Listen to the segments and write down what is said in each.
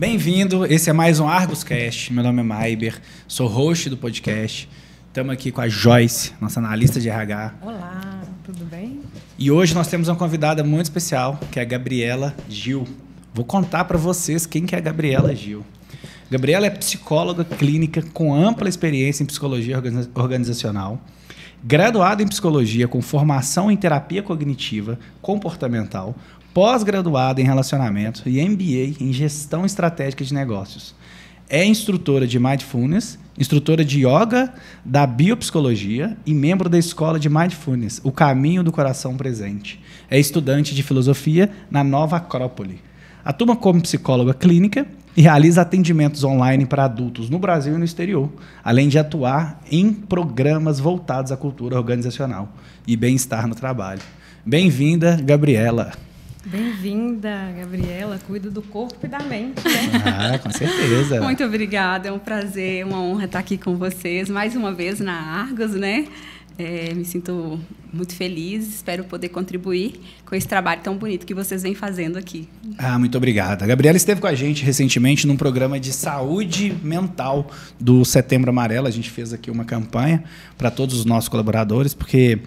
Bem-vindo, esse é mais um ArgosCast. Meu nome é Maiber, sou host do podcast. Estamos aqui com a Joyce, nossa analista de RH. Olá, tudo bem? E hoje nós temos uma convidada muito especial, que é a Gabriela Gil. Vou contar para vocês quem que é a Gabriela Gil. Gabriela é psicóloga clínica com ampla experiência em psicologia organizacional, graduada em psicologia com formação em terapia cognitiva comportamental, pós-graduada em relacionamento e MBA em gestão estratégica de negócios. É instrutora de Mindfulness, instrutora de Yoga da Biopsicologia e membro da Escola de Mindfulness, O Caminho do Coração Presente. É estudante de filosofia na Nova Acrópole. Atua como psicóloga clínica e realiza atendimentos online para adultos no Brasil e no exterior, além de atuar em programas voltados à cultura organizacional e bem-estar no trabalho. Bem-vinda, Gabriela. Bem-vinda, Gabriela. Cuido do corpo e da mente, né? Ah, com certeza. Muito obrigada, é um prazer, uma honra estar aqui com vocês mais uma vez na Argos, né? Me sinto muito feliz, espero poder contribuir com esse trabalho tão bonito que vocês vêm fazendo aqui. Ah, muito obrigada. A Gabriela esteve com a gente recentemente num programa de saúde mental do Setembro Amarelo. A gente fez aqui uma campanha para todos os nossos colaboradores, porque,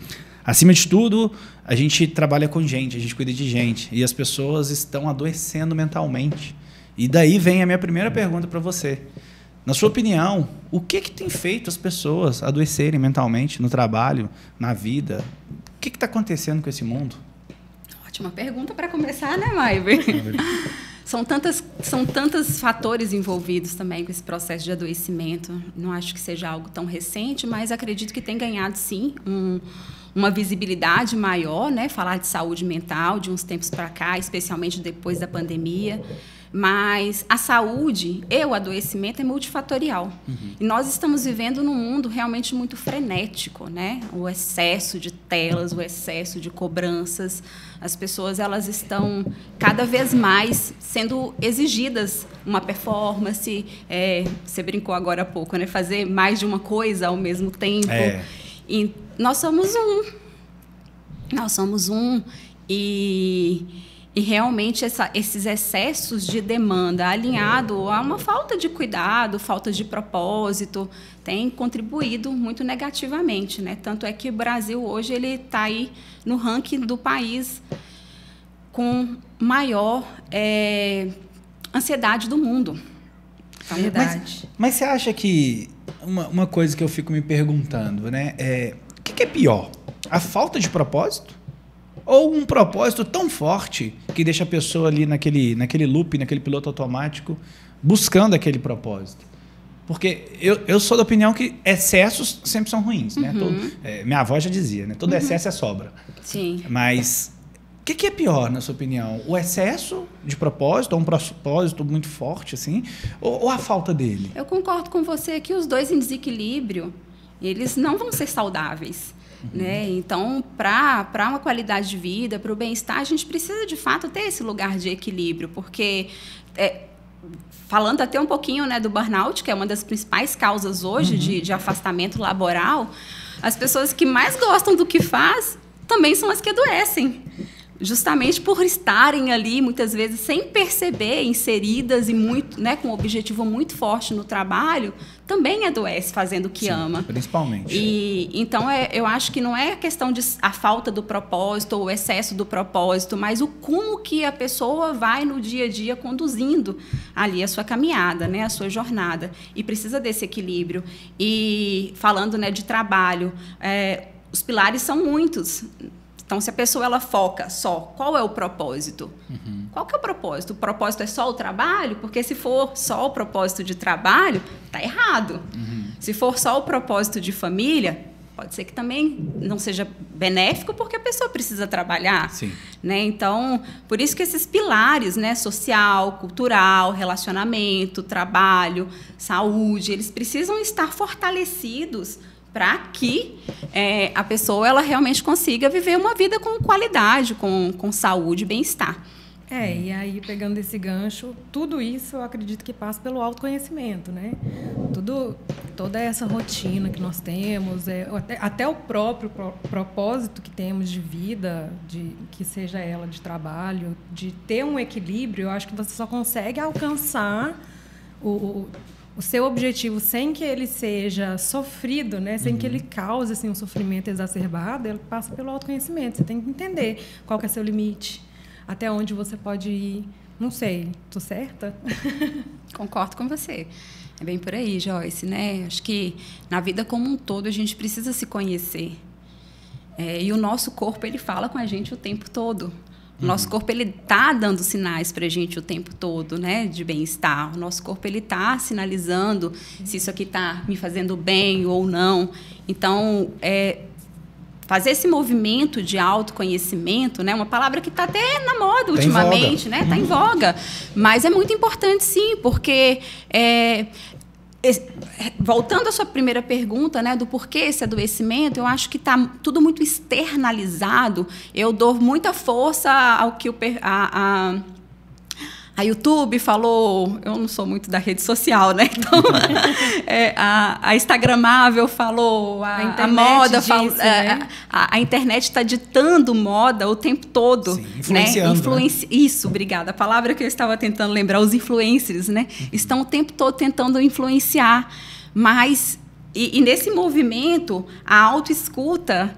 acima de tudo, a gente trabalha com gente, a gente cuida de gente, e as pessoas estão adoecendo mentalmente. E daí vem a minha primeira pergunta para você. Na sua opinião, o que tem feito as pessoas adoecerem mentalmente no trabalho, na vida? O que está acontecendo com esse mundo? Ótima pergunta para começar, né, Maiber? São tantos fatores envolvidos também com esse processo de adoecimento. Não acho que seja algo tão recente, mas acredito que tem ganhado, sim, uma visibilidade maior, né? Falar de saúde mental de uns tempos para cá, especialmente depois da pandemia. Mas a saúde e o adoecimento é multifatorial. E nós estamos vivendo num mundo realmente muito frenético, né? O excesso de telas, o excesso de cobranças. As pessoas elas estão cada vez mais sendo exigidas uma performance. Você brincou agora há pouco, né? Fazer mais de uma coisa ao mesmo tempo. E nós somos um. E realmente esses excessos de demanda alinhado a uma falta de cuidado, falta de propósito, tem contribuído muito negativamente, né? Tanto é que o Brasil hoje ele está aí no ranking do país com maior ansiedade do mundo. É verdade. Mas você acha que uma coisa que eu fico me perguntando, né? O que é pior? A falta de propósito? Ou um propósito tão forte que deixa a pessoa ali naquele loop, naquele piloto automático, buscando aquele propósito? Porque eu sou da opinião que excessos sempre são ruins, né? Minha avó já dizia, né? Todo excesso é sobra. Sim. Mas o que é pior, na sua opinião? O excesso de propósito, ou um propósito muito forte, assim, ou a falta dele? Eu concordo com você que os dois em desequilíbrio, eles não vão ser saudáveis. Né? Então, para uma qualidade de vida, para o bem-estar, a gente precisa, de fato, ter esse lugar de equilíbrio, porque, falando até um pouquinho, né, do burnout, que é uma das principais causas hoje de afastamento laboral, as pessoas que mais gostam do que faz também são as que adoecem. Justamente por estarem ali, muitas vezes, sem perceber, inseridas e muito, né, com um objetivo muito forte no trabalho, também adoece fazendo o que ama. Principalmente. E, então, eu acho que não é a questão de a falta do propósito ou o excesso do propósito, mas o como que a pessoa vai no dia a dia conduzindo ali a sua caminhada, né, a sua jornada. E precisa desse equilíbrio. E falando, né, de trabalho, os pilares são muitos. Então, se a pessoa ela foca só, qual é o propósito? Qual que é o propósito? O propósito é só o trabalho? Porque se for só o propósito de trabalho, está errado. Se for só o propósito de família, pode ser que também não seja benéfico, porque a pessoa precisa trabalhar. Sim. Né? Então, por isso que esses pilares, né, social, cultural, relacionamento, trabalho, saúde, eles precisam estar fortalecidos para que a pessoa ela realmente consiga viver uma vida com qualidade, com saúde e bem-estar. E aí, pegando esse gancho, tudo isso eu acredito que passa pelo autoconhecimento, né? toda essa rotina que nós temos, até o próprio propósito que temos de vida, que seja ela de trabalho, de ter um equilíbrio, eu acho que você só consegue alcançar o seu objetivo sem que ele seja sofrido, né? Sem que ele cause assim, um sofrimento exacerbado. Ele passa pelo autoconhecimento. Você tem que entender qual que é seu limite, até onde você pode ir. Não sei, tô certa? Concordo com você. É bem por aí, Joyce, né? Acho que na vida como um todo a gente precisa se conhecer. E o nosso corpo, ele fala com a gente o tempo todo. O nosso corpo, ele tá dando sinais para a gente o tempo todo, né, de bem-estar. O nosso corpo, ele tá sinalizando se isso aqui tá me fazendo bem ou não. Então, fazer esse movimento de autoconhecimento, né, uma palavra que está até na moda ultimamente, né, tá em voga. Mas é muito importante, sim, porque voltando à sua primeira pergunta, né, do porquê esse adoecimento, eu acho que está tudo muito externalizado. Eu dou muita força ao que a YouTube falou. Eu não sou muito da rede social, né? Então, a Instagramável falou, a moda falou, né? A internet está ditando moda o tempo todo. Sim, influenciando. Né? Isso, obrigada. A palavra que eu estava tentando lembrar, os influencers, né? Estão o tempo todo tentando influenciar. Mas, e nesse movimento, a autoescuta,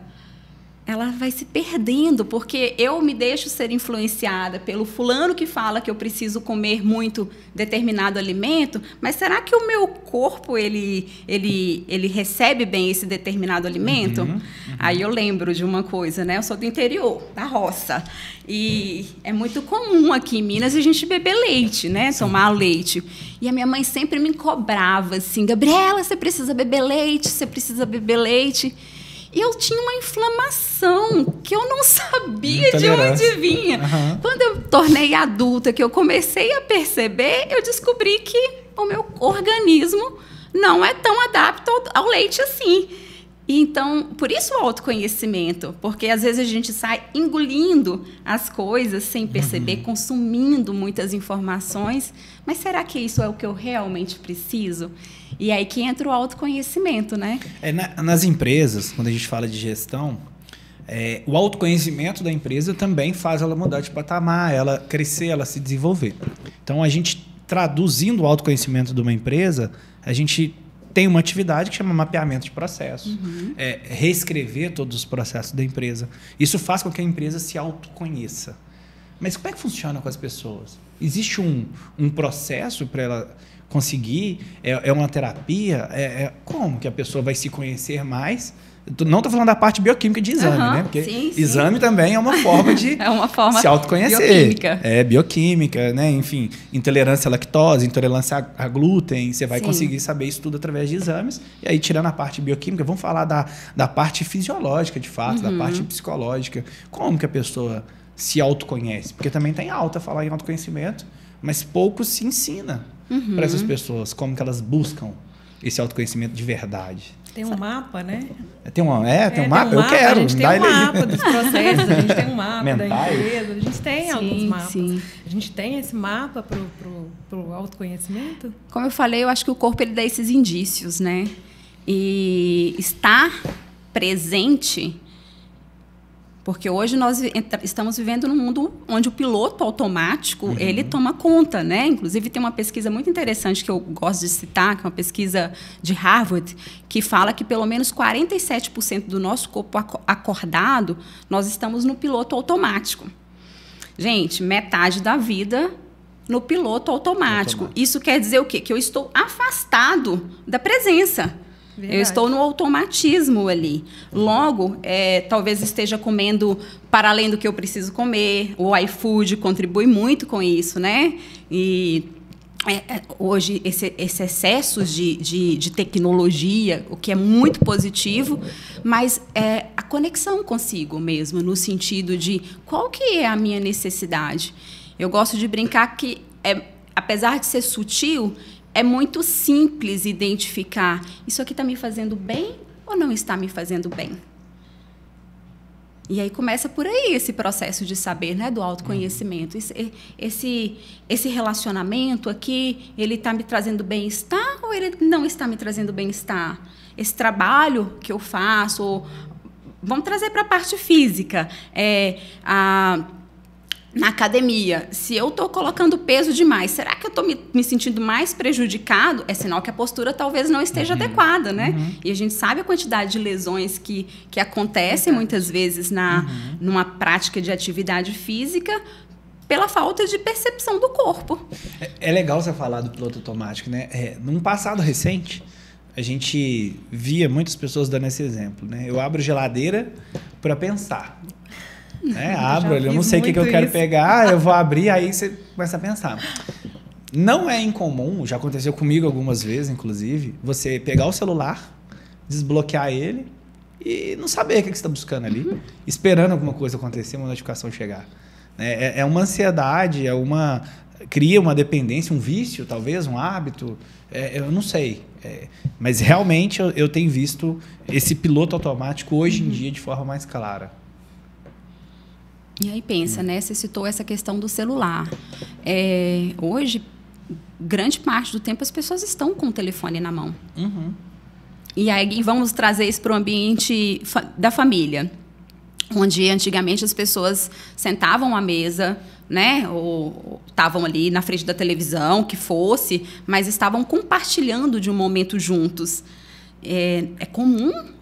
ela vai se perdendo, porque eu me deixo ser influenciada pelo fulano que fala que eu preciso comer muito determinado alimento, mas será que o meu corpo ele recebe bem esse determinado alimento? Aí eu lembro de uma coisa, né? Eu sou do interior, da roça, e é muito comum aqui em Minas a gente beber leite, né? Sim. Tomar leite. E a minha mãe sempre me cobrava assim, Gabriela, você precisa beber leite, você precisa beber leite. E eu tinha uma inflamação que eu não sabia de onde vinha. Quando eu tornei adulta, que eu comecei a perceber, eu descobri que o meu organismo não é tão adapto ao leite assim. E então, por isso o autoconhecimento, porque às vezes a gente sai engolindo as coisas sem perceber, consumindo muitas informações, mas será que isso é o que eu realmente preciso? E aí que entra o autoconhecimento, né? Nas empresas, quando a gente fala de gestão, o autoconhecimento da empresa também faz ela mudar de patamar, ela crescer, ela se desenvolver. Então, a gente traduzindo o autoconhecimento de uma empresa, a gente tem uma atividade que chama mapeamento de processos. Reescrever todos os processos da empresa. Isso faz com que a empresa se autoconheça. Mas como é que funciona com as pessoas? Existe um processo para ela conseguir? É uma terapia? Como que a pessoa vai se conhecer mais? Não estou falando da parte bioquímica de exame, né? Porque sim. exame também é uma forma de se autoconhecer. Bioquímica. Bioquímica, né? Enfim, intolerância à lactose, intolerância a glúten. Você vai conseguir saber isso tudo através de exames. E aí, tirando a parte bioquímica, vamos falar da parte fisiológica, de fato, da parte psicológica. Como que a pessoa se autoconhece? Porque também tem alta falar em autoconhecimento, mas pouco se ensina para essas pessoas como que elas buscam esse autoconhecimento de verdade. Tem um mapa, né? Tem um mapa? Eu quero. A gente tem um mapa dos processos, a gente tem um mapa da empresa, a gente tem alguns mapas. Sim. A gente tem esse mapa para o autoconhecimento? Como eu falei, eu acho que o corpo ele dá esses indícios, né? E estar presente, porque hoje nós estamos vivendo num mundo onde o piloto automático ele toma conta, né? Inclusive tem uma pesquisa muito interessante que eu gosto de citar, que é uma pesquisa de Harvard, que fala que pelo menos 47% do nosso corpo acordado nós estamos no piloto automático. Gente, metade da vida no piloto automático. Isso quer dizer o quê? Que eu estou afastado da presença. Verdade. Eu estou no automatismo ali. Logo, talvez esteja comendo para além do que eu preciso comer. O iFood contribui muito com isso, né? E hoje, esse excesso de tecnologia, o que é muito positivo, mas a conexão consigo mesmo, no sentido de qual que é a minha necessidade. Eu gosto de brincar que, apesar de ser sutil, é muito simples identificar isso aqui está me fazendo bem ou não está me fazendo bem. E aí começa por aí esse processo de saber, né, do autoconhecimento. Esse relacionamento aqui, ele está me trazendo bem-estar ou ele não está me trazendo bem-estar? Esse trabalho que eu faço, vamos trazer para a parte física, na academia, se eu estou colocando peso demais, será que eu estou me sentindo mais prejudicado? É sinal que a postura talvez não esteja adequada, né? E a gente sabe a quantidade de lesões que acontecem muitas vezes numa prática de atividade física pela falta de percepção do corpo. É legal você falar do piloto automático, né? Num passado recente, a gente via muitas pessoas dando esse exemplo, né? Eu abro geladeira para pensar. Abro, eu não sei o que eu quero pegar, eu vou abrir, aí você começa a pensar. Não é incomum, já aconteceu comigo algumas vezes, inclusive, você pegar o celular, desbloquear ele e não saber o que você está buscando ali, esperando alguma coisa acontecer, uma notificação chegar. É uma ansiedade, cria uma dependência, um vício, talvez, um hábito, eu não sei. Mas realmente eu tenho visto esse piloto automático hoje em dia de forma mais clara. E aí pensa, né? Você citou essa questão do celular. Hoje, grande parte do tempo as pessoas estão com o telefone na mão. E aí vamos trazer isso para o ambiente da família, onde antigamente as pessoas sentavam à mesa, né? Ou estavam ali na frente da televisão, que fosse, mas estavam compartilhando de um momento juntos. É comum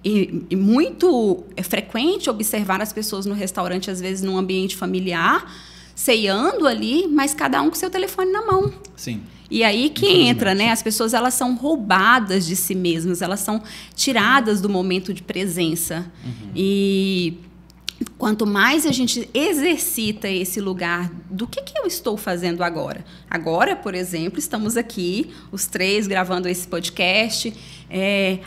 e muito frequente observar as pessoas no restaurante, às vezes num ambiente familiar, ceando ali, mas cada um com seu telefone na mão. Sim. E aí que entra, né? As pessoas, elas são roubadas de si mesmas, elas são tiradas do momento de presença. E quanto mais a gente exercita esse lugar do que eu estou fazendo agora. Agora, por exemplo, estamos aqui, os três, gravando esse podcast.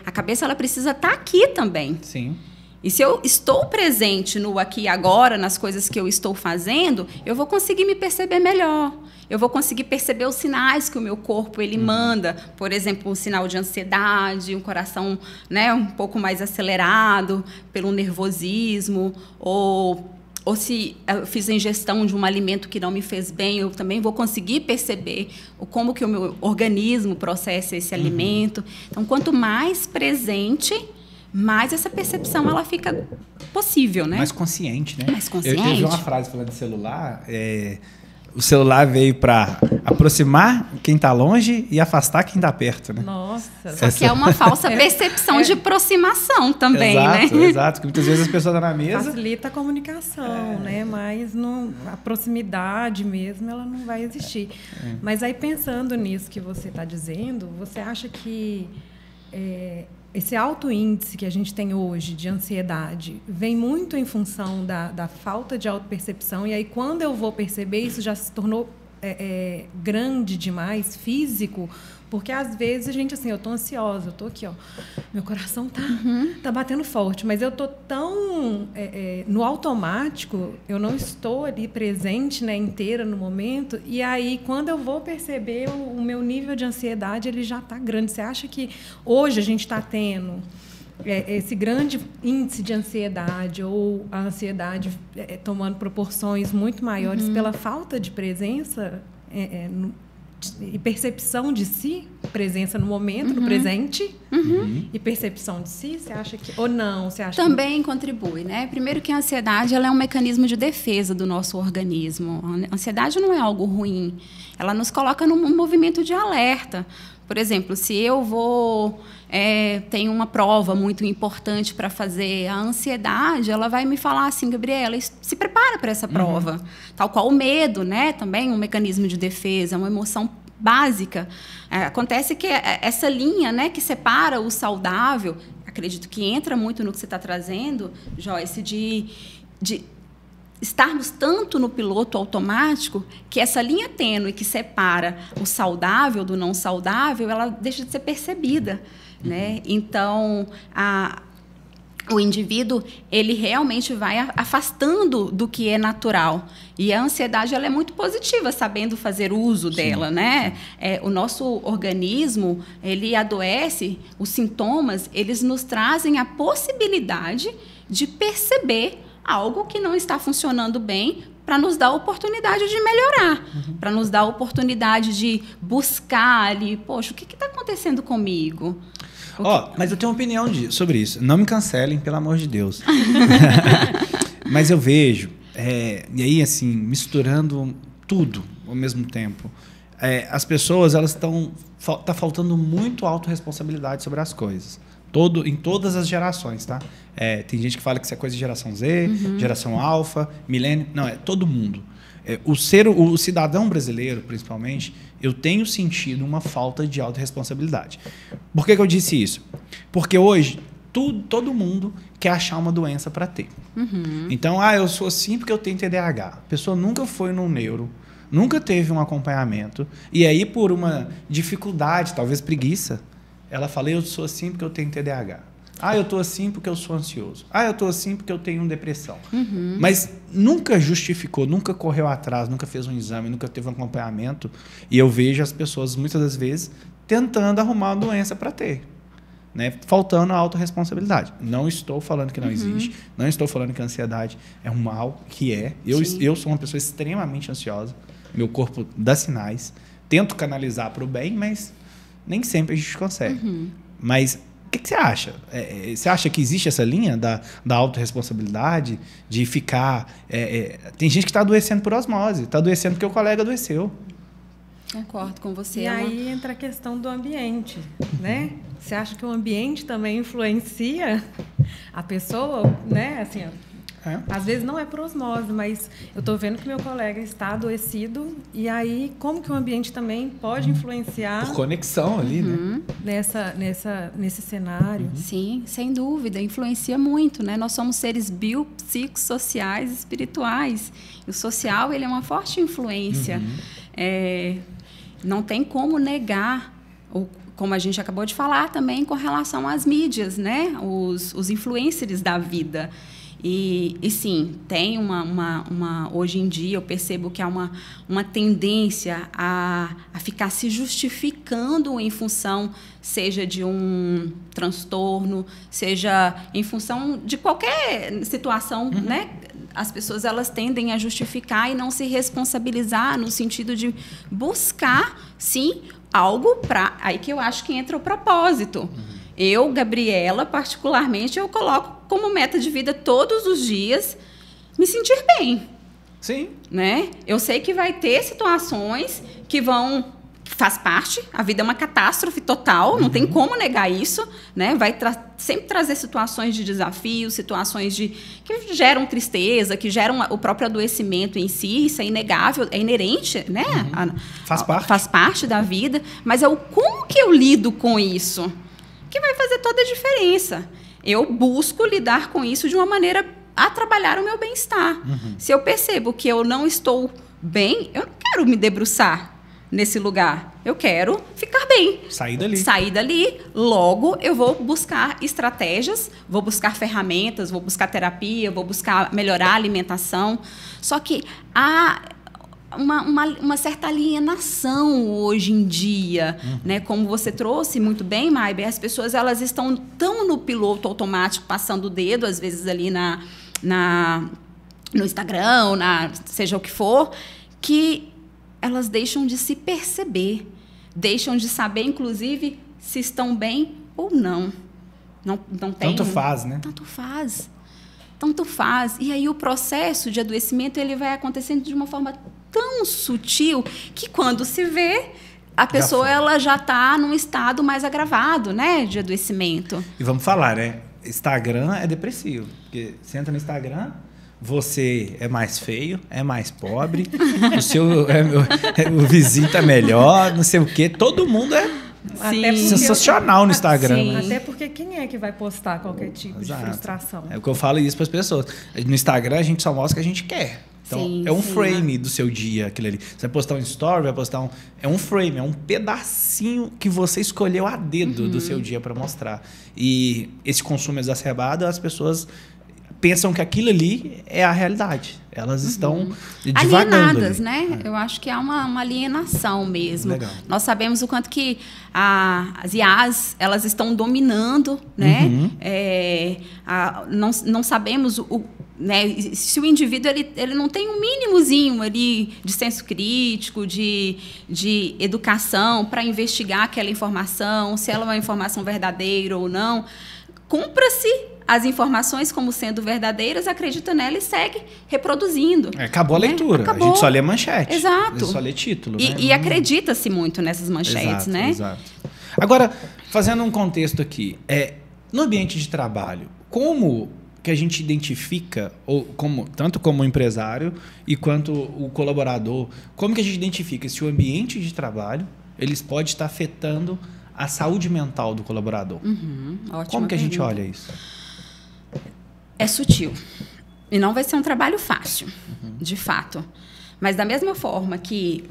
A cabeça, ela precisa estar aqui também. Sim. E se eu estou presente no aqui e agora, nas coisas que eu estou fazendo, eu vou conseguir me perceber melhor. Eu vou conseguir perceber os sinais que o meu corpo ele manda. Por exemplo, um sinal de ansiedade, um coração, né, um pouco mais acelerado pelo nervosismo, ou se eu fiz a ingestão de um alimento que não me fez bem, eu também vou conseguir perceber como que o meu organismo processa esse alimento. Então, quanto mais presente, mais essa percepção ela fica possível, né? Mais consciente, né? Mais consciente. Eu vi uma frase falando de celular. O celular veio para aproximar quem está longe e afastar quem está perto, né? Nossa. Só que é uma falsa percepção de aproximação também, exato, né? Exato, porque muitas vezes as pessoas estão na mesa... Facilita a comunicação, né? Mas a proximidade mesmo, ela não vai existir. Mas aí, pensando nisso que você está dizendo, você acha que esse alto índice que a gente tem hoje de ansiedade vem muito em função da falta de autopercepção, e aí quando eu vou perceber, isso já se tornou grande demais, físico, porque às vezes a gente, assim, eu tô ansiosa, eu tô aqui, ó, meu coração tá batendo forte, mas eu tô tão no automático, eu não estou ali presente, né, inteira no momento, e aí quando eu vou perceber, o meu nível de ansiedade ele já tá grande. Você acha que hoje a gente está tendo esse grande índice de ansiedade, ou a ansiedade tomando proporções muito maiores pela falta de presença e percepção de si, presença no momento, no presente, e percepção de si? Você acha que... Ou não? Você acha também contribui, né? Primeiro que a ansiedade ela é um mecanismo de defesa do nosso organismo. A ansiedade não é algo ruim. Ela nos coloca num movimento de alerta. Por exemplo, se eu tenho uma prova muito importante para fazer, a ansiedade ela vai me falar assim: Gabriela, se prepara para essa prova. Tal qual o medo, né? Também um mecanismo de defesa, uma emoção básica. Acontece que essa linha, né, que separa o saudável, acredito que entra muito no que você está trazendo, Joyce, de estarmos tanto no piloto automático que essa linha tênue que separa o saudável do não saudável, ela deixa de ser percebida, né? Então, o indivíduo, ele realmente vai afastando do que é natural. E a ansiedade, ela é muito positiva, sabendo fazer uso dela, né? O nosso organismo, ele adoece, os sintomas, eles nos trazem a possibilidade de perceber algo que não está funcionando bem para nos dar a oportunidade de melhorar, para nos dar a oportunidade de buscar ali, poxa, o que está acontecendo comigo? Mas eu tenho uma opinião sobre isso. Não me cancelem, pelo amor de Deus. Mas eu vejo, e aí assim, misturando tudo ao mesmo tempo, as pessoas, elas tá faltando muito autorresponsabilidade sobre as coisas. Em todas as gerações, tá? Tem gente que fala que isso é coisa de geração Z, geração alfa, milênio. Não, é todo mundo. O cidadão brasileiro, principalmente, eu tenho sentido uma falta de autorresponsabilidade. Por que eu disse isso? Porque hoje todo mundo quer achar uma doença para ter. Então, eu sou assim porque eu tenho TDAH. A pessoa nunca foi num neuro, nunca teve um acompanhamento, e aí por uma dificuldade, talvez preguiça, ela fala, eu sou assim porque eu tenho TDAH. Eu estou assim porque eu sou ansioso. Eu estou assim porque eu tenho depressão. Mas nunca justificou, nunca correu atrás, nunca fez um exame, nunca teve um acompanhamento. E eu vejo as pessoas, muitas das vezes, tentando arrumar uma doença para ter. Né? Faltando a autorresponsabilidade. Não estou falando que não existe, não estou falando que a ansiedade é um mal, que é. Eu sou uma pessoa extremamente ansiosa, meu corpo dá sinais, tento canalizar para o bem, mas nem sempre a gente consegue. Mas o que você acha? Você acha que existe essa linha da autorresponsabilidade, de ficar... tem gente que está adoecendo por osmose, está adoecendo porque o colega adoeceu. Concordo com você. E aí entra a questão do ambiente, né? Você acha que o ambiente também influencia a pessoa, né? Assim, às vezes não é por osmose, mas eu estou vendo que meu colega está adoecido, e aí como que o ambiente também pode influenciar... Por conexão ali, né? Nesse cenário. Sim, sem dúvida, influencia muito, né? Nós somos seres biopsicossociais espirituais. E o social, ele é uma forte influência. Não tem como negar, ou como a gente acabou de falar também com relação às mídias, né? Os influencers da vida. E sim, tem hoje em dia eu percebo que há uma tendência a ficar se justificando em função, seja de um transtorno, seja em função de qualquer situação, né? As pessoas, elas tendem a justificar e não se responsabilizar no sentido de buscar, sim, algo para... Aí que eu acho que entra o propósito. Eu, Gabriela, particularmente, eu coloco como meta de vida todos os dias me sentir bem. Sim. Né? Eu sei que vai ter situações que vão... Faz parte, a vida é uma catástrofe total, não tem como negar isso, né? Vai sempre trazer situações de desafio, situações que geram tristeza, que geram o próprio adoecimento em si, isso é inegável, é inerente, né? Faz parte da vida, mas é como que eu lido com isso que vai fazer toda a diferença. Eu busco lidar com isso de uma maneira a trabalhar o meu bem-estar. Se eu percebo que eu não estou bem, eu não quero me debruçar nesse lugar. Eu quero ficar bem. Sair dali. Logo, eu vou buscar estratégias, vou buscar ferramentas, vou buscar terapia, vou buscar melhorar a alimentação. Só que há uma certa alienação hoje em dia, né? Como você trouxe muito bem, Maybe, as pessoas, elas estão tão no piloto automático, passando o dedo, às vezes, ali no Instagram, seja o que for, que elas deixam de se perceber, deixam de saber, inclusive, se estão bem ou não. Não tem... Tanto faz, né? Tanto faz. E aí o processo de adoecimento, ele vai acontecendo de uma forma tão sutil que quando se vê, a pessoa ela já está num estado mais agravado, né, de adoecimento. E vamos falar, né? Instagram é depressivo. Porque você entra no Instagram... Você é mais feio, é mais pobre, o vizinho tá melhor, não sei o quê. Todo mundo é sensacional no Instagram. Sim. Até porque quem é que vai postar qualquer tipo de frustração? É o que eu falo isso para as pessoas. No Instagram a gente só mostra o que a gente quer. Então, é um frame do seu dia, aquilo ali. Você vai postar um story, vai postar é um frame, é um pedacinho que você escolheu a dedo do seu dia para mostrar. E esse consumo exacerbado, as pessoas... pensam que aquilo ali é a realidade. Elas estão divagando alienadas, né? Eu acho que há uma alienação mesmo. Legal. Nós sabemos o quanto que as IAs, elas estão dominando, né? Não sabemos né, se o indivíduo ele não tem um mínimozinho ali de senso crítico, de educação para investigar aquela informação, se ela é uma informação verdadeira ou não, cumpra-se as informações como sendo verdadeiras, acredita nela e segue reproduzindo. Acabou a leitura. Acabou. A gente só lê manchete. Exato. A gente só lê título. E acredita-se muito nessas manchetes, exato, né? Exato. Agora, fazendo um contexto aqui, no ambiente de trabalho, como que a gente identifica, tanto como empresário e quanto o colaborador, como que a gente identifica se o ambiente de trabalho eles pode estar afetando a saúde mental do colaborador? Como que a gente olha isso? É sutil. E não vai ser um trabalho fácil, de fato. Mas da mesma forma que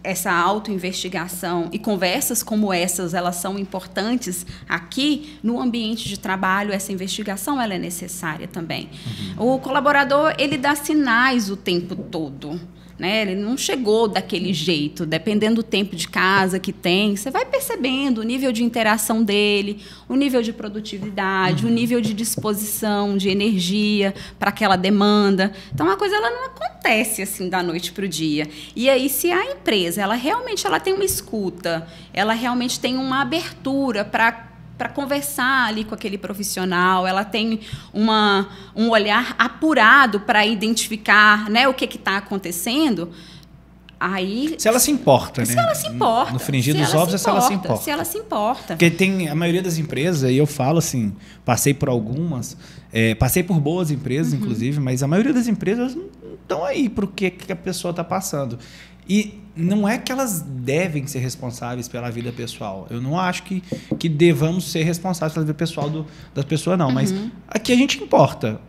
essa autoinvestigação e conversas como essas, elas são importantes aqui no ambiente de trabalho, essa investigação ela é necessária também. O colaborador, ele dá sinais o tempo todo. Né? Ele não chegou daquele jeito, dependendo do tempo de casa que tem, você vai percebendo o nível de interação dele, o nível de produtividade, o nível de disposição, de energia para aquela demanda. Então, a coisa ela não acontece assim da noite para o dia. E aí, se a empresa ela realmente tem uma escuta, ela realmente tem uma abertura para conversar ali com aquele profissional, ela tem um olhar apurado para identificar, né, o que está acontecendo, aí... Se ela se importa, né? Se ela se importa. No frigir dos ovos é se ela se importa. Se ela se importa. Porque tem a maioria das empresas, e eu falo assim, passei por algumas, passei por boas empresas, inclusive, mas a maioria das empresas não estão aí para o que a pessoa está passando. E não é que elas devem ser responsáveis pela vida pessoal. Eu não acho que devamos ser responsáveis pela vida pessoal das pessoas, não. Mas aqui a gente importa.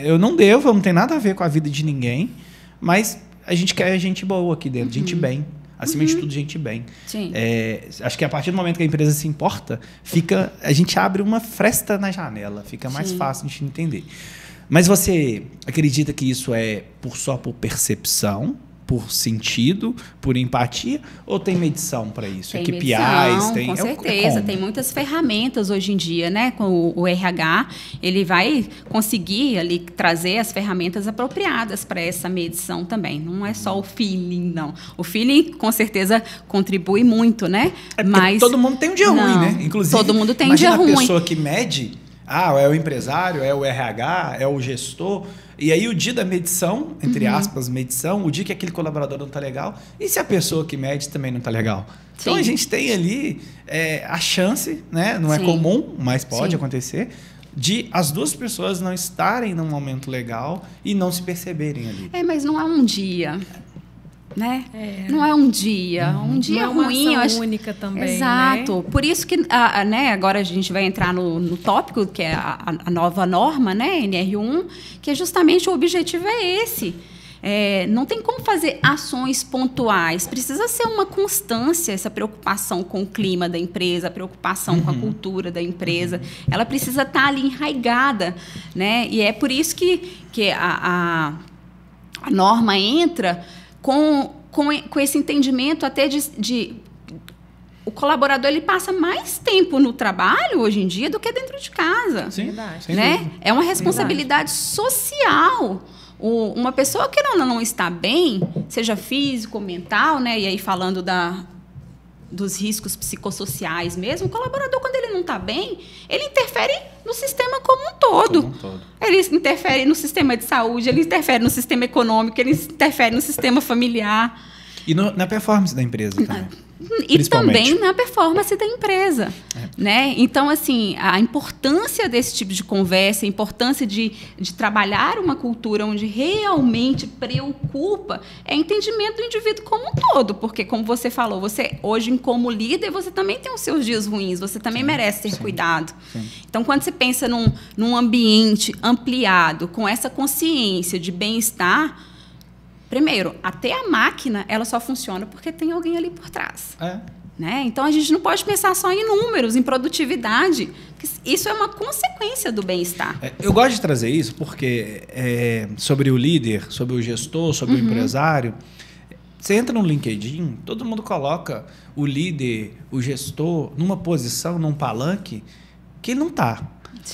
Eu não não tem nada a ver com a vida de ninguém, mas a gente quer gente boa aqui dentro, gente bem. Acima de tudo, gente bem. Sim. Acho que a partir do momento que a empresa se importa, a gente abre uma fresta na janela. Fica mais fácil de entender. Mas você acredita que isso é só por percepção, por sentido, por empatia, ou tem medição para isso? Tem KPIs, medição, com certeza. Tem muitas ferramentas hoje em dia, né? Com o RH, ele vai conseguir ali trazer as ferramentas apropriadas para essa medição também. Não é só o feeling, não. O feeling, com certeza, contribui muito, né? Mas todo mundo tem um dia ruim, né? Inclusive, todo mundo tem um dia ruim. Imagina a pessoa que mede, é o empresário, é o RH, é o gestor. E aí o dia da medição, entre aspas, medição, o dia que aquele colaborador não está legal, e se a pessoa que mede também não está legal? Sim. Então a gente tem ali a chance, né? Não é comum, mas pode acontecer, de as duas pessoas não estarem num momento legal e não se perceberem ali. Mas não é um dia. Né? Não é um dia. Um dia não ruim. É uma ação única também. Exato. Né? Por isso que né, agora a gente vai entrar no tópico, que é a nova norma, né, NR1, que justamente o objetivo é esse. Não tem como fazer ações pontuais. Precisa ser uma constância, essa preocupação com o clima da empresa, a preocupação com a cultura da empresa. Ela precisa estar ali enraigada. Né? E é por isso que a norma entra com esse entendimento até o colaborador ele passa mais tempo no trabalho hoje em dia do que dentro de casa. Sim, né? É uma responsabilidade social. Uma pessoa que não está bem, seja físico, mental, né? E aí falando dos riscos psicossociais mesmo, o colaborador, quando ele não está bem, ele interfere no sistema como um todo. Ele interfere no sistema de saúde, ele interfere no sistema econômico, ele interfere no sistema familiar. E na performance da empresa também. E também na performance da empresa. Né? Então, assim, a importância desse tipo de conversa, a importância de trabalhar uma cultura onde realmente preocupa é entendimento do indivíduo como um todo. Porque, como você falou, você hoje, como líder, você também tem os seus dias ruins, você também merece ter cuidado. Então, quando você pensa num ambiente ampliado, com essa consciência de bem-estar, primeiro, até a máquina ela só funciona porque tem alguém ali por trás. Né? Então, a gente não pode pensar só em números, em produtividade. Isso é uma consequência do bem-estar. Eu gosto de trazer isso porque sobre o líder, sobre o gestor, sobre o empresário, você entra no LinkedIn, todo mundo coloca o líder, o gestor, numa posição, num palanque que ele não está.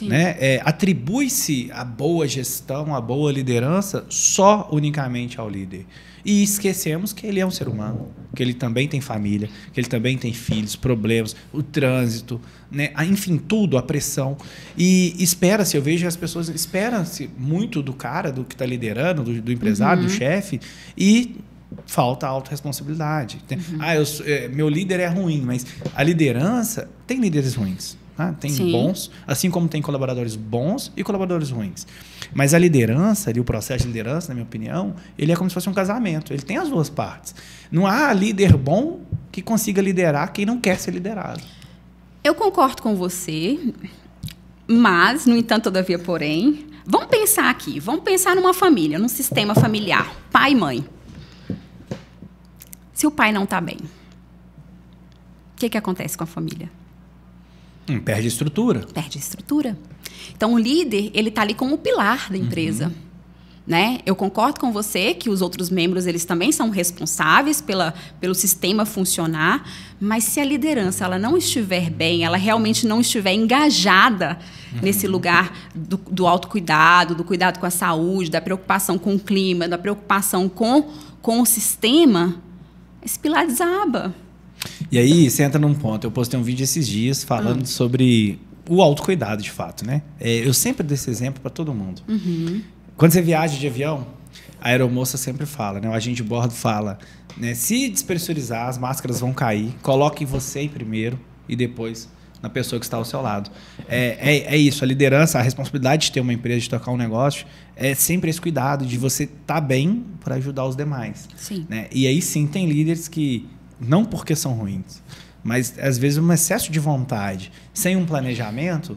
Né? Atribui-se a boa gestão, a boa liderança só unicamente ao líder. E esquecemos que ele é um ser humano, que ele também tem família, que ele também tem filhos, problemas, o trânsito, né? Enfim, tudo, a pressão. E espera-se, eu vejo que as pessoas esperam-se muito do cara, do que está liderando, do empresário, do chefe, e falta autorresponsabilidade. Meu líder é ruim, mas a liderança tem líderes ruins. Tem bons, assim como tem colaboradores bons e colaboradores ruins. Mas a liderança, o processo de liderança, na minha opinião, ele é como se fosse um casamento. Ele tem as duas partes. Não há líder bom que consiga liderar quem não quer ser liderado. Eu concordo com você, mas, no entanto, todavia, porém, vamos pensar aqui. Vamos pensar numa família, num sistema familiar. Pai e mãe. Se o pai não está bem, o que acontece com a família? Perde estrutura. Perde estrutura. Então, o líder, ele está ali como o pilar da empresa. Né? Eu concordo com você que os outros membros, eles também são responsáveis pelo sistema funcionar, mas se a liderança ela não estiver bem, ela realmente não estiver engajada nesse lugar do autocuidado, do cuidado com a saúde, da preocupação com o clima, da preocupação com o sistema, esse pilar desaba. E aí, você entra num ponto. Eu postei um vídeo esses dias falando sobre o autocuidado, de fato, né? Eu sempre dou esse exemplo para todo mundo. Quando você viaja de avião, a aeromoça sempre fala, né? O agente de bordo fala, né? Se despressurizar, as máscaras vão cair. Coloque você em primeiro e depois na pessoa que está ao seu lado. É isso. A liderança, a responsabilidade de ter uma empresa, de tocar um negócio, é sempre esse cuidado de você estar bem para ajudar os demais. Sim. Né? E aí sim, tem líderes que não porque são ruins, mas às vezes um excesso de vontade, sem um planejamento,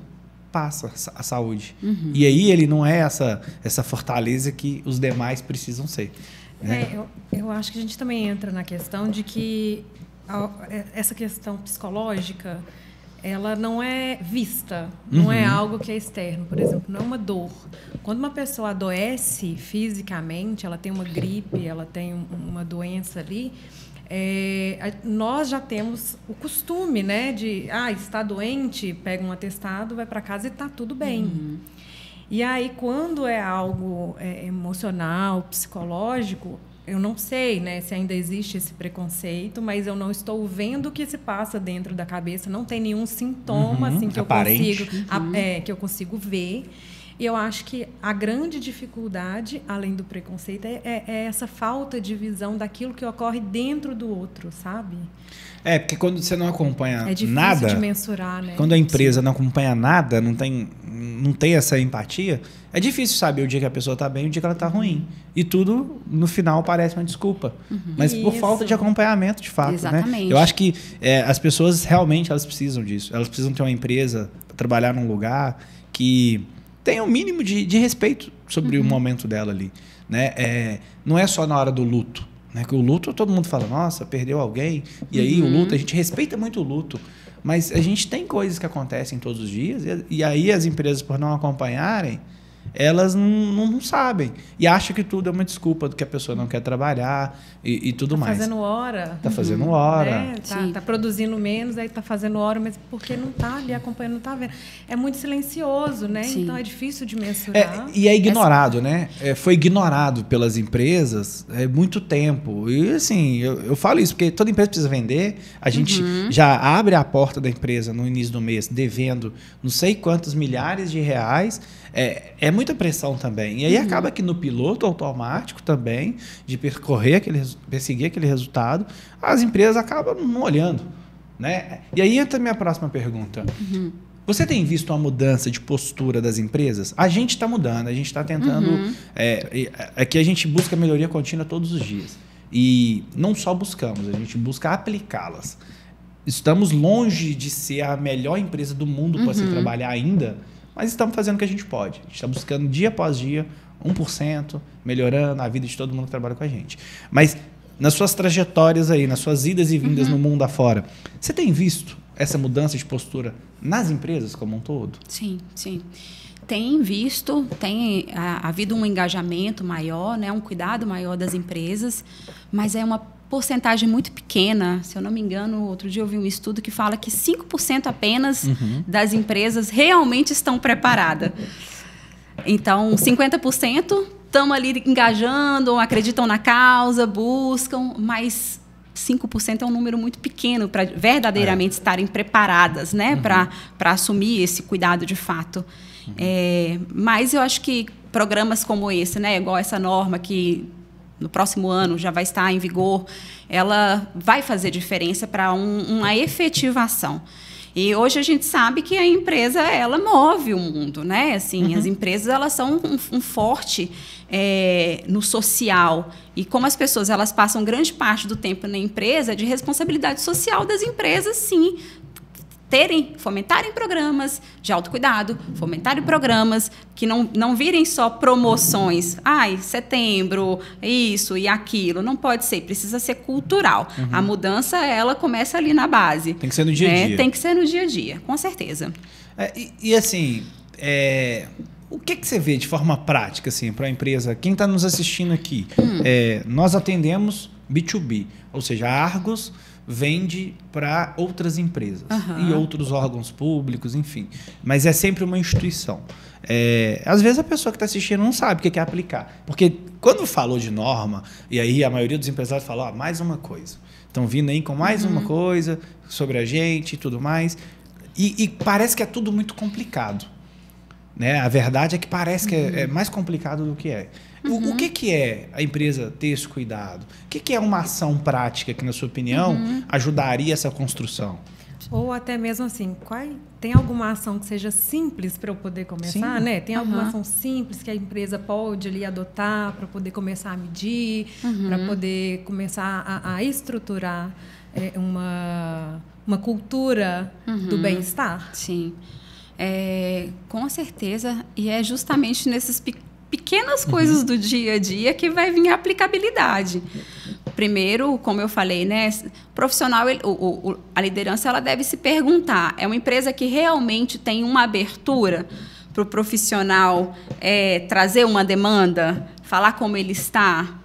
passa a saúde. E aí ele não é essa fortaleza que os demais precisam ser. Né? Eu acho que a gente também entra na questão de que essa questão psicológica, ela não é vista, não é algo que é externo. Por exemplo, não é uma dor. Quando uma pessoa adoece fisicamente, ela tem uma gripe, ela tem uma doença ali, nós já temos o costume, né, de está doente, pega um atestado, vai para casa e está tudo bem. E aí, quando é algo emocional, psicológico, eu não sei, né, se ainda existe esse preconceito, mas eu não estou vendo o que se passa dentro da cabeça, não tem nenhum sintoma assim, que eu consigo ver. E eu acho que a grande dificuldade, além do preconceito, é essa falta de visão daquilo que ocorre dentro do outro, sabe? Porque quando você não acompanha nada... É difícil de mensurar, né? Quando a empresa não acompanha nada, não tem essa empatia, é difícil saber o dia que a pessoa está bem e o dia que ela está ruim. E tudo, no final, parece uma desculpa. Mas por falta de acompanhamento, de fato. Exatamente. Né? Eu acho que as pessoas realmente elas precisam disso. Elas precisam ter uma empresa para trabalhar num lugar que tem um mínimo de respeito sobre o momento dela ali. Né? Não é só na hora do luto. Né? Que o luto, todo mundo fala, nossa, perdeu alguém. E aí o luto, a gente respeita muito o luto. Mas a gente tem coisas que acontecem todos os dias. E aí as empresas, por não acompanharem, elas não sabem. E acham que tudo é uma desculpa do que a pessoa não quer trabalhar e tudo mais. Está fazendo hora. Está fazendo hora. Está produzindo menos, aí está fazendo hora, mas porque não está ali acompanhando, não está vendo. É muito silencioso, né? Sim. Então é difícil de mensurar. E é ignorado, né? Foi ignorado pelas empresas há muito tempo. E assim, eu falo isso porque toda empresa precisa vender. A gente já abre a porta da empresa no início do mês devendo não sei quantos milhares de reais. É muita pressão também. E aí acaba que no piloto automático também, de perseguir aquele resultado, as empresas acabam não olhando. Né? E aí entra a minha próxima pergunta. Você tem visto uma mudança de postura das empresas? A gente está mudando, a gente está tentando... Aqui a gente busca melhoria contínua todos os dias. E não só buscamos, a gente busca aplicá-las. Estamos longe de ser a melhor empresa do mundo para se trabalhar ainda, mas estamos fazendo o que a gente pode. A gente está buscando dia após dia, 1%, melhorando a vida de todo mundo que trabalha com a gente. Mas nas suas trajetórias aí, nas suas idas e vindas no mundo afora, você tem visto essa mudança de postura nas empresas como um todo? Sim, sim. Tem visto, havido um engajamento maior, né, um cuidado maior das empresas, mas é uma porcentagem muito pequena. Se eu não me engano, outro dia eu vi um estudo que fala que 5% apenas das empresas realmente estão preparadas. Então, 50% estão ali engajando, acreditam na causa, buscam, mas 5% é um número muito pequeno para verdadeiramente estarem preparadas, né, para assumir esse cuidado de fato. Mas eu acho que programas como esse, né, igual essa norma que no próximo ano já vai estar em vigor, ela vai fazer diferença para uma efetivação. E hoje a gente sabe que a empresa, ela move o mundo, né? Assim, as empresas, elas são um forte no social. E como as pessoas, elas passam grande parte do tempo na empresa, de responsabilidade social das empresas, sim, fomentarem programas de autocuidado, fomentarem programas que não virem só promoções. Setembro, isso e aquilo. Não pode ser, precisa ser cultural. A mudança, ela começa ali na base. Tem que ser no dia a dia. Tem que ser no dia a dia, com certeza. E assim, o que você vê de forma prática assim, para a empresa? Quem está nos assistindo aqui? Nós atendemos B2B, ou seja, a Argos vende para outras empresas e outros órgãos públicos, enfim. Mas é sempre uma instituição. Às vezes a pessoa que está assistindo não sabe o que é aplicar. Porque quando falou de norma, e aí a maioria dos empresários falou, mais uma coisa. Estão vindo aí com mais uma coisa sobre a gente e tudo mais. E parece que é tudo muito complicado. Né? A verdade é que parece que é mais complicado do que é. O que é a empresa ter esse cuidado? O que é uma ação prática que, na sua opinião, ajudaria essa construção? Ou até mesmo assim, tem alguma ação que seja simples para eu poder começar, né? Tem alguma ação simples que a empresa pode ali adotar para poder começar a medir, para poder começar a estruturar uma cultura do bem-estar? Sim. Com certeza. E é justamente nesses pequenas coisas do dia a dia que vai vir a aplicabilidade. Primeiro, como eu falei, né, profissional, a liderança, ela deve se perguntar, é uma empresa que realmente tem uma abertura para o profissional trazer uma demanda, falar como ele está,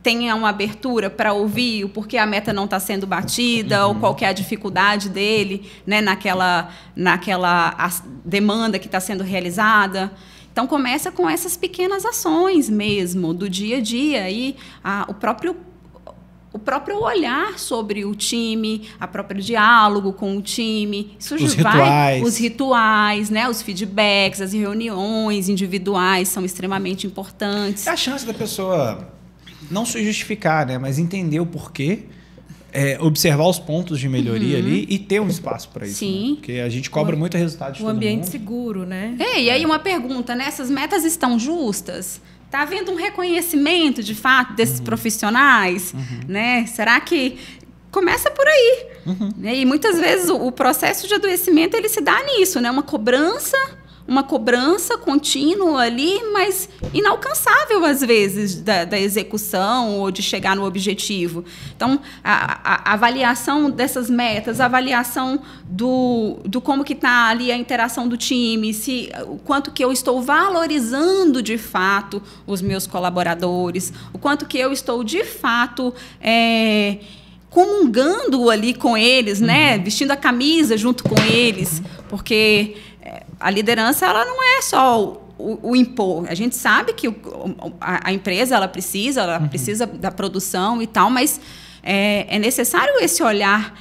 tenha uma abertura para ouvir o porquê a meta não está sendo batida ou qual que é a dificuldade dele, né, naquela demanda que está sendo realizada. Então, começa com essas pequenas ações mesmo, do dia a dia. E o próprio olhar sobre o time, o próprio diálogo com o time. Isso os rituais, né? Os feedbacks, as reuniões individuais são extremamente importantes. É a chance da pessoa não se justificar, né? Mas entender o porquê. Observar os pontos de melhoria ali e ter um espaço para isso. Sim. Né? Porque a gente cobra muito resultado de todo mundo. Um ambiente seguro, né? E aí uma pergunta, né? Essas metas estão justas? Está havendo um reconhecimento, de fato, desses profissionais? Né? Será que... Começa por aí. E muitas vezes o processo de adoecimento, ele se dá nisso, né? Uma cobrança contínua ali, mas inalcançável, às vezes, da execução ou de chegar no objetivo. Então, a avaliação dessas metas, a avaliação do como que está ali a interação do time, o quanto que eu estou valorizando, de fato, os meus colaboradores, o quanto que eu estou, de fato, comungando ali com eles, né? Vestindo a camisa junto com eles, porque... A liderança, ela não é só o impor. A gente sabe que a empresa, ela precisa da produção e tal, mas é necessário esse olhar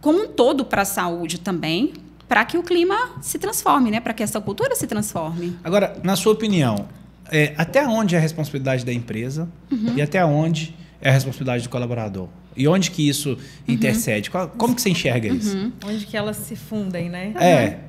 como um todo para a saúde também, para que o clima se transforme, né? Para que essa cultura se transforme. Agora, na sua opinião, até onde é a responsabilidade da empresa e até onde é a responsabilidade do colaborador? E onde que isso intercede? Como que você enxerga isso? Onde que elas se fundem, né?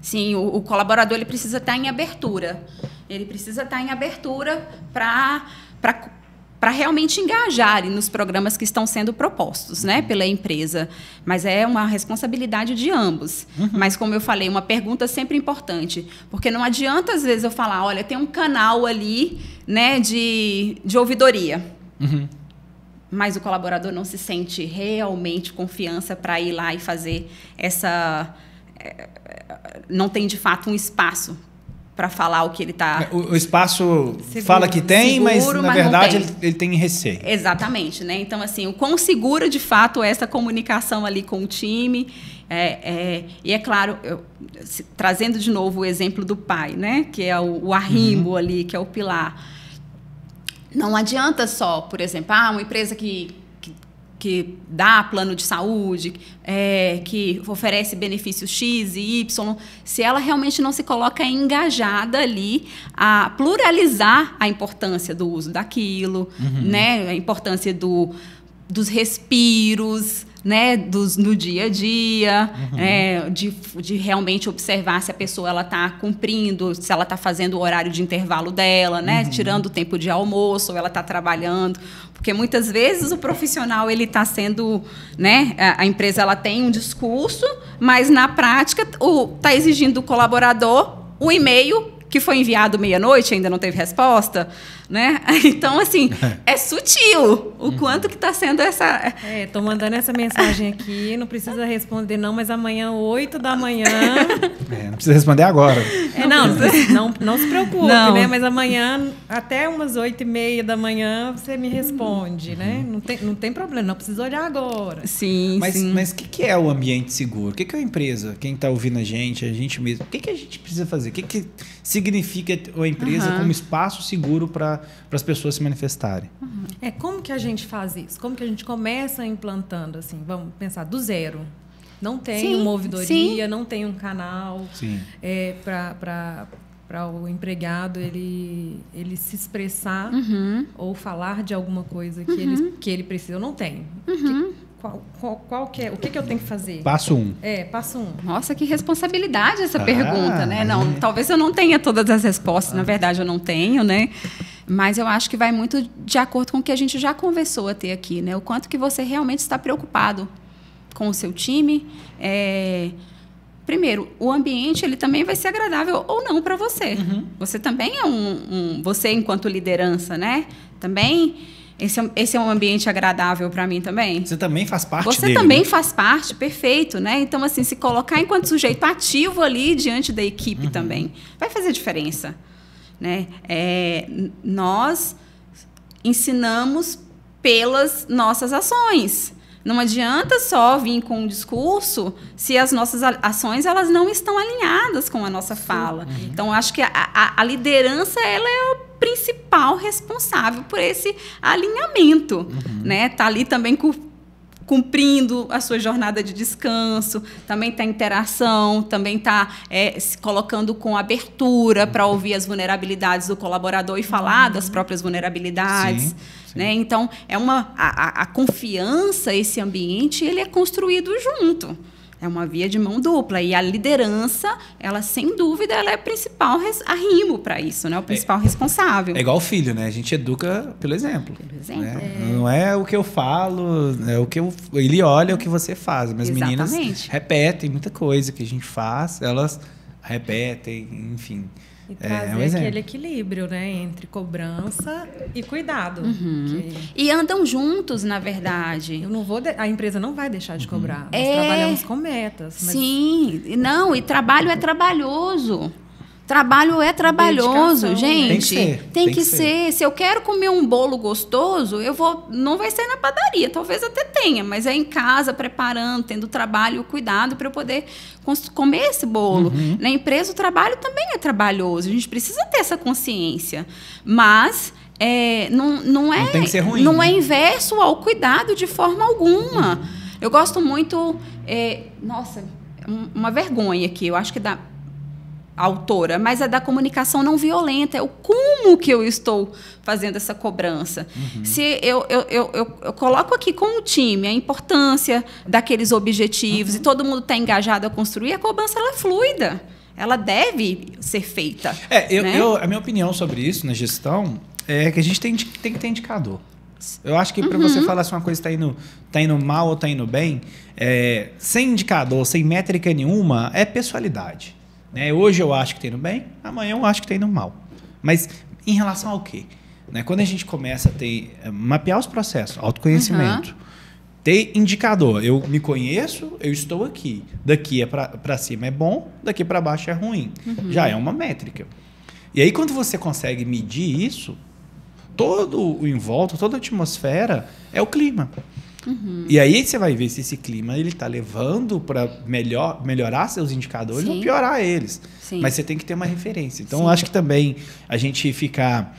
Sim, o colaborador, ele precisa estar em abertura. Ele precisa estar em abertura para realmente engajar nos programas que estão sendo propostos, né, pela empresa. Mas é uma responsabilidade de ambos. Mas, como eu falei, uma pergunta sempre importante. Porque não adianta, às vezes, eu falar, olha, tem um canal ali, né, de ouvidoria. Mas o colaborador não se sente realmente confiança para ir lá e fazer essa... Não tem, de fato, um espaço para falar o que ele está... O espaço fala que tem, seguro, mas na verdade ele tem receio. Exatamente, né? Então, assim, o quão segura de fato é essa comunicação ali com o time. E é claro, trazendo de novo o exemplo do pai, né? Que é o arrimo ali, que é o pilar. Não adianta só, por exemplo, uma empresa que dá plano de saúde, que oferece benefícios X e Y, se ela realmente não se coloca engajada ali a pluralizar a importância do uso daquilo, né? A importância dos respiros, né, no dia a dia, de realmente observar se a pessoa está cumprindo, se ela está fazendo o horário de intervalo dela, né, tirando o tempo de almoço, ou ela está trabalhando, porque muitas vezes o profissional ele está sendo, né, a empresa ela tem um discurso, mas na prática está exigindo do colaborador o e-mail que foi enviado meia-noite, ainda não teve resposta, né? Então, assim, é sutil o quanto que está sendo essa... Estou mandando essa mensagem aqui, não precisa responder não, mas amanhã, 8 da manhã... não precisa responder agora. Não se preocupe, né? Mas amanhã, até umas 8h30 da manhã, você me responde, né? Não tem problema, não precisa olhar agora. Sim, mas o que é o ambiente seguro? O que é a empresa? Quem está ouvindo a gente mesmo? O que a gente precisa fazer? O que significa a empresa como espaço seguro para as pessoas se manifestarem? Como que a gente faz isso? Como que a gente começa implantando, assim, vamos pensar, do zero? Não tem uma ouvidoria, não tem um canal para o empregado ele se expressar ou falar de alguma coisa que ele precisa. Eu não tenho. Qual que é? O que eu tenho que fazer? Passo 1. Passo 1. Nossa, que responsabilidade essa pergunta, né? Não, talvez eu não tenha todas as respostas, na verdade eu não tenho, né? Mas eu acho que vai muito de acordo com o que a gente já conversou até aqui, né? O quanto que você realmente está preocupado com o seu time. Primeiro, o ambiente ele também vai ser agradável ou não para você. Você também é você enquanto liderança, né? Também esse é um ambiente agradável para mim também. Você também faz parte Você dele, também né? faz parte, perfeito, né? Então, assim, se colocar enquanto sujeito ativo ali diante da equipe também vai fazer diferença, né? Nós ensinamos pelas nossas ações. Não adianta só vir com um discurso se as nossas ações elas não estão alinhadas com a nossa fala. Então, acho que a liderança ela é o principal responsável por esse alinhamento, né? Tá ali também cumprindo a sua jornada de descanso, também está interação, também está se colocando com abertura para ouvir as vulnerabilidades do colaborador e falar das próprias vulnerabilidades. Sim. Né? Então, a confiança, esse ambiente, ele é construído junto. É uma via de mão dupla. E a liderança, ela, sem dúvida, ela é o principal arrimo para isso, né? O principal responsável. É igual o filho, né? A gente educa pelo exemplo. Pelo exemplo. Né? Não é o que eu falo, é o que ele olha o que você faz. Mas meninas repetem muita coisa que a gente faz, elas repetem, enfim. E trazer aquele equilíbrio, né, entre cobrança e cuidado. E andam juntos, na verdade. A empresa não vai deixar de cobrar. Nós trabalhamos com metas. Mas... Sim, não, e trabalho é trabalhoso. Trabalho é trabalhoso, gente. Tem que ser. Se eu quero comer um bolo gostoso, não vai ser na padaria, talvez até tenha, mas é em casa, preparando, tendo trabalho e o cuidado para eu poder comer esse bolo. Na empresa, o trabalho também é trabalhoso, a gente precisa ter essa consciência. Mas não tem que ser ruim, não é inverso ao cuidado de forma alguma. Eu gosto muito... nossa, uma vergonha aqui, eu acho que dá... autora, mas é da comunicação não violenta, é o como que eu estou fazendo essa cobrança. Se eu coloco aqui com o time a importância daqueles objetivos e todo mundo está engajado a construir, a cobrança ela é fluida, ela deve ser feita. Né? A minha opinião sobre isso na gestão é que a gente tem que ter indicador. Eu acho que para você falar se uma coisa está indo mal ou está indo bem, sem indicador, sem métrica nenhuma, é pessoalidade. Hoje eu acho que está indo bem, amanhã eu acho que está indo mal. Mas em relação ao quê? Quando a gente começa a mapear os processos, autoconhecimento, ter indicador. Eu me conheço, eu estou aqui. Daqui para cima é bom, daqui para baixo é ruim. Já é uma métrica. E aí, quando você consegue medir isso, todo o em volta, toda a atmosfera é o clima. E aí você vai ver se esse clima ele está levando para melhorar seus indicadores ou piorar eles. Mas você tem que ter uma referência. Então, eu acho que também a gente ficar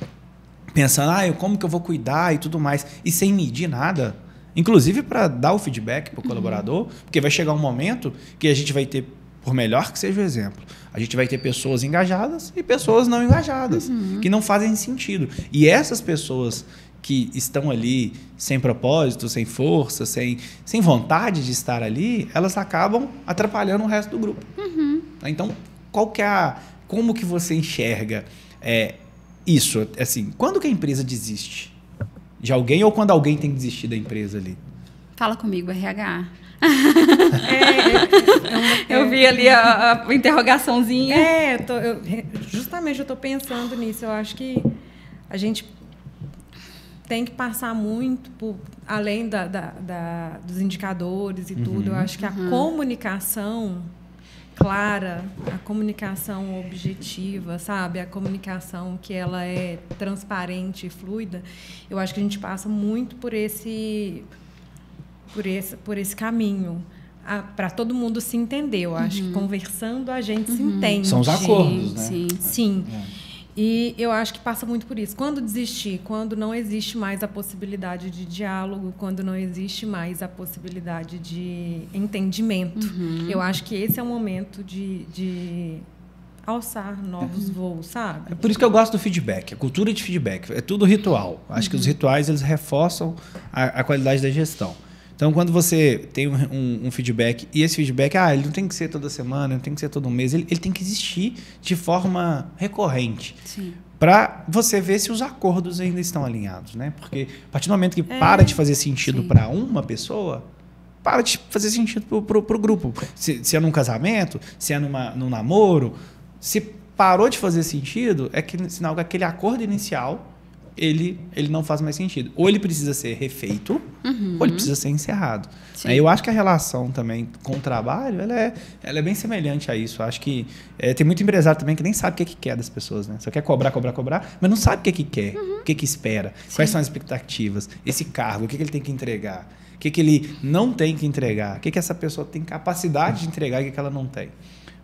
pensando, como que eu vou cuidar e tudo mais, e sem medir nada, inclusive para dar o feedback para o colaborador, porque vai chegar um momento que a gente vai ter, por melhor que seja o exemplo, a gente vai ter pessoas engajadas e pessoas não engajadas, que não fazem sentido. E essas pessoas que estão ali sem propósito, sem força, sem vontade de estar ali, elas acabam atrapalhando o resto do grupo. Então, como que você enxerga isso? Assim, quando que a empresa desiste de alguém ou quando alguém tem que desistir da empresa ali? Fala comigo, RH. Eu vi ali a interrogaçãozinha. Justamente eu estou pensando nisso. Eu acho que a gente tem que passar muito além dos indicadores e tudo. Eu acho que a comunicação clara, a comunicação objetiva, sabe? A comunicação que ela é transparente e fluida. Eu acho que a gente passa muito por esse caminho, para todo mundo se entender. Eu acho que conversando a gente se entende. São os acordos, né? Sim. E eu acho que passa muito por isso. Quando desistir, quando não existe mais a possibilidade de diálogo, quando não existe mais a possibilidade de entendimento, eu acho que esse é o momento de alçar novos voos, sabe? É por isso que eu gosto do feedback, a cultura de feedback. É tudo ritual. Acho que os rituais eles reforçam a qualidade da gestão. Então, quando você tem um feedback, e esse feedback, ele não tem que ser toda semana, não tem que ser todo mês, ele tem que existir de forma recorrente. Para você ver se os acordos ainda estão alinhados, né? Porque a partir do momento que para de fazer sentido para uma pessoa, para de fazer sentido para o grupo. Se é num casamento, se é num namoro, se parou de fazer sentido, é sinal que aquele acordo inicial ele não faz mais sentido. Ou ele precisa ser refeito, ou ele precisa ser encerrado. Eu acho que a relação também com o trabalho, ela é bem semelhante a isso. Acho que tem muito empresário também que nem sabe o que quer das pessoas, né? Só quer cobrar, mas não sabe o que quer, o que espera, quais são as expectativas, esse cargo, o que ele tem que entregar, o que ele não tem que entregar, o que essa pessoa tem capacidade de entregar e o que ela não tem.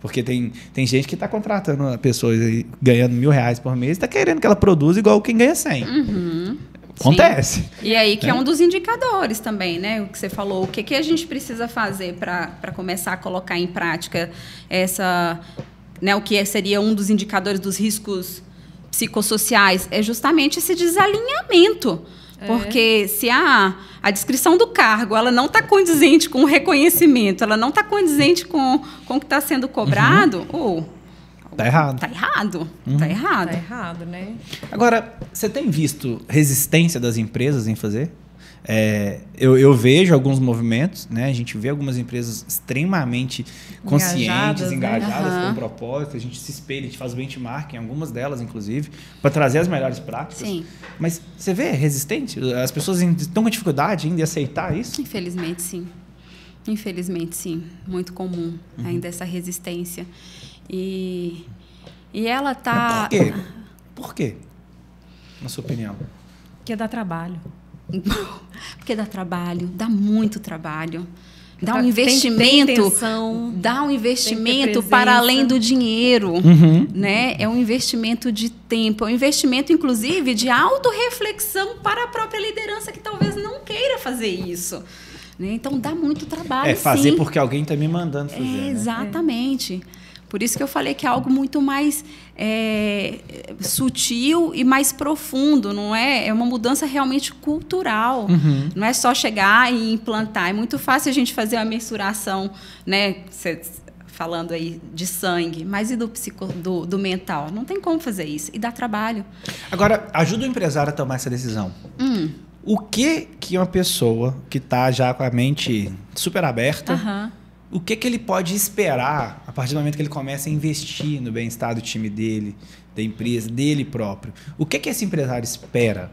Porque tem gente que está contratando pessoas aí, ganhando R$1.000 por mês e está querendo que ela produza igual quem ganha 100. Acontece. Sim. E aí que é um dos indicadores também, né? O que você falou, o que a gente precisa fazer para começar a colocar em prática o que seria um dos indicadores dos riscos psicossociais, é justamente esse desalinhamento. Porque se a descrição do cargo ela não está condizente com o reconhecimento, ela não está condizente com o que está sendo cobrado, tá errado. Tá errado. Tá errado, né? Agora, você tem visto resistência das empresas em fazer? Eu vejo alguns movimentos, né? A gente vê algumas empresas extremamente conscientes, engajadas com o propósito. A gente se espelha, a gente faz benchmark em algumas delas, inclusive, para trazer as melhores práticas. Mas você vê resistente? As pessoas estão com dificuldade ainda em aceitar isso? Infelizmente, sim. Muito comum ainda essa resistência. E ela tá... Por quê? Na sua opinião? Porque dá trabalho. Porque dá trabalho, dá muito trabalho. Dá um investimento, para além do dinheiro, né? É um investimento de tempo, é um investimento, inclusive, de autorreflexão para a própria liderança que talvez não queira fazer isso. Né? Então, dá muito trabalho, fazer sim. Porque alguém está me mandando fazer. Exatamente. Por isso que eu falei que é algo muito mais sutil e mais profundo, não é? É uma mudança realmente cultural. Não é só chegar e implantar. É muito fácil a gente fazer uma mensuração, né? Falando aí de sangue, mas e do mental? Não tem como fazer isso. E dá trabalho. Agora, ajuda o empresário a tomar essa decisão. O que uma pessoa que está já com a mente super aberta... O que ele pode esperar a partir do momento que ele começa a investir no bem-estar do time dele, da empresa, dele próprio? O que esse empresário espera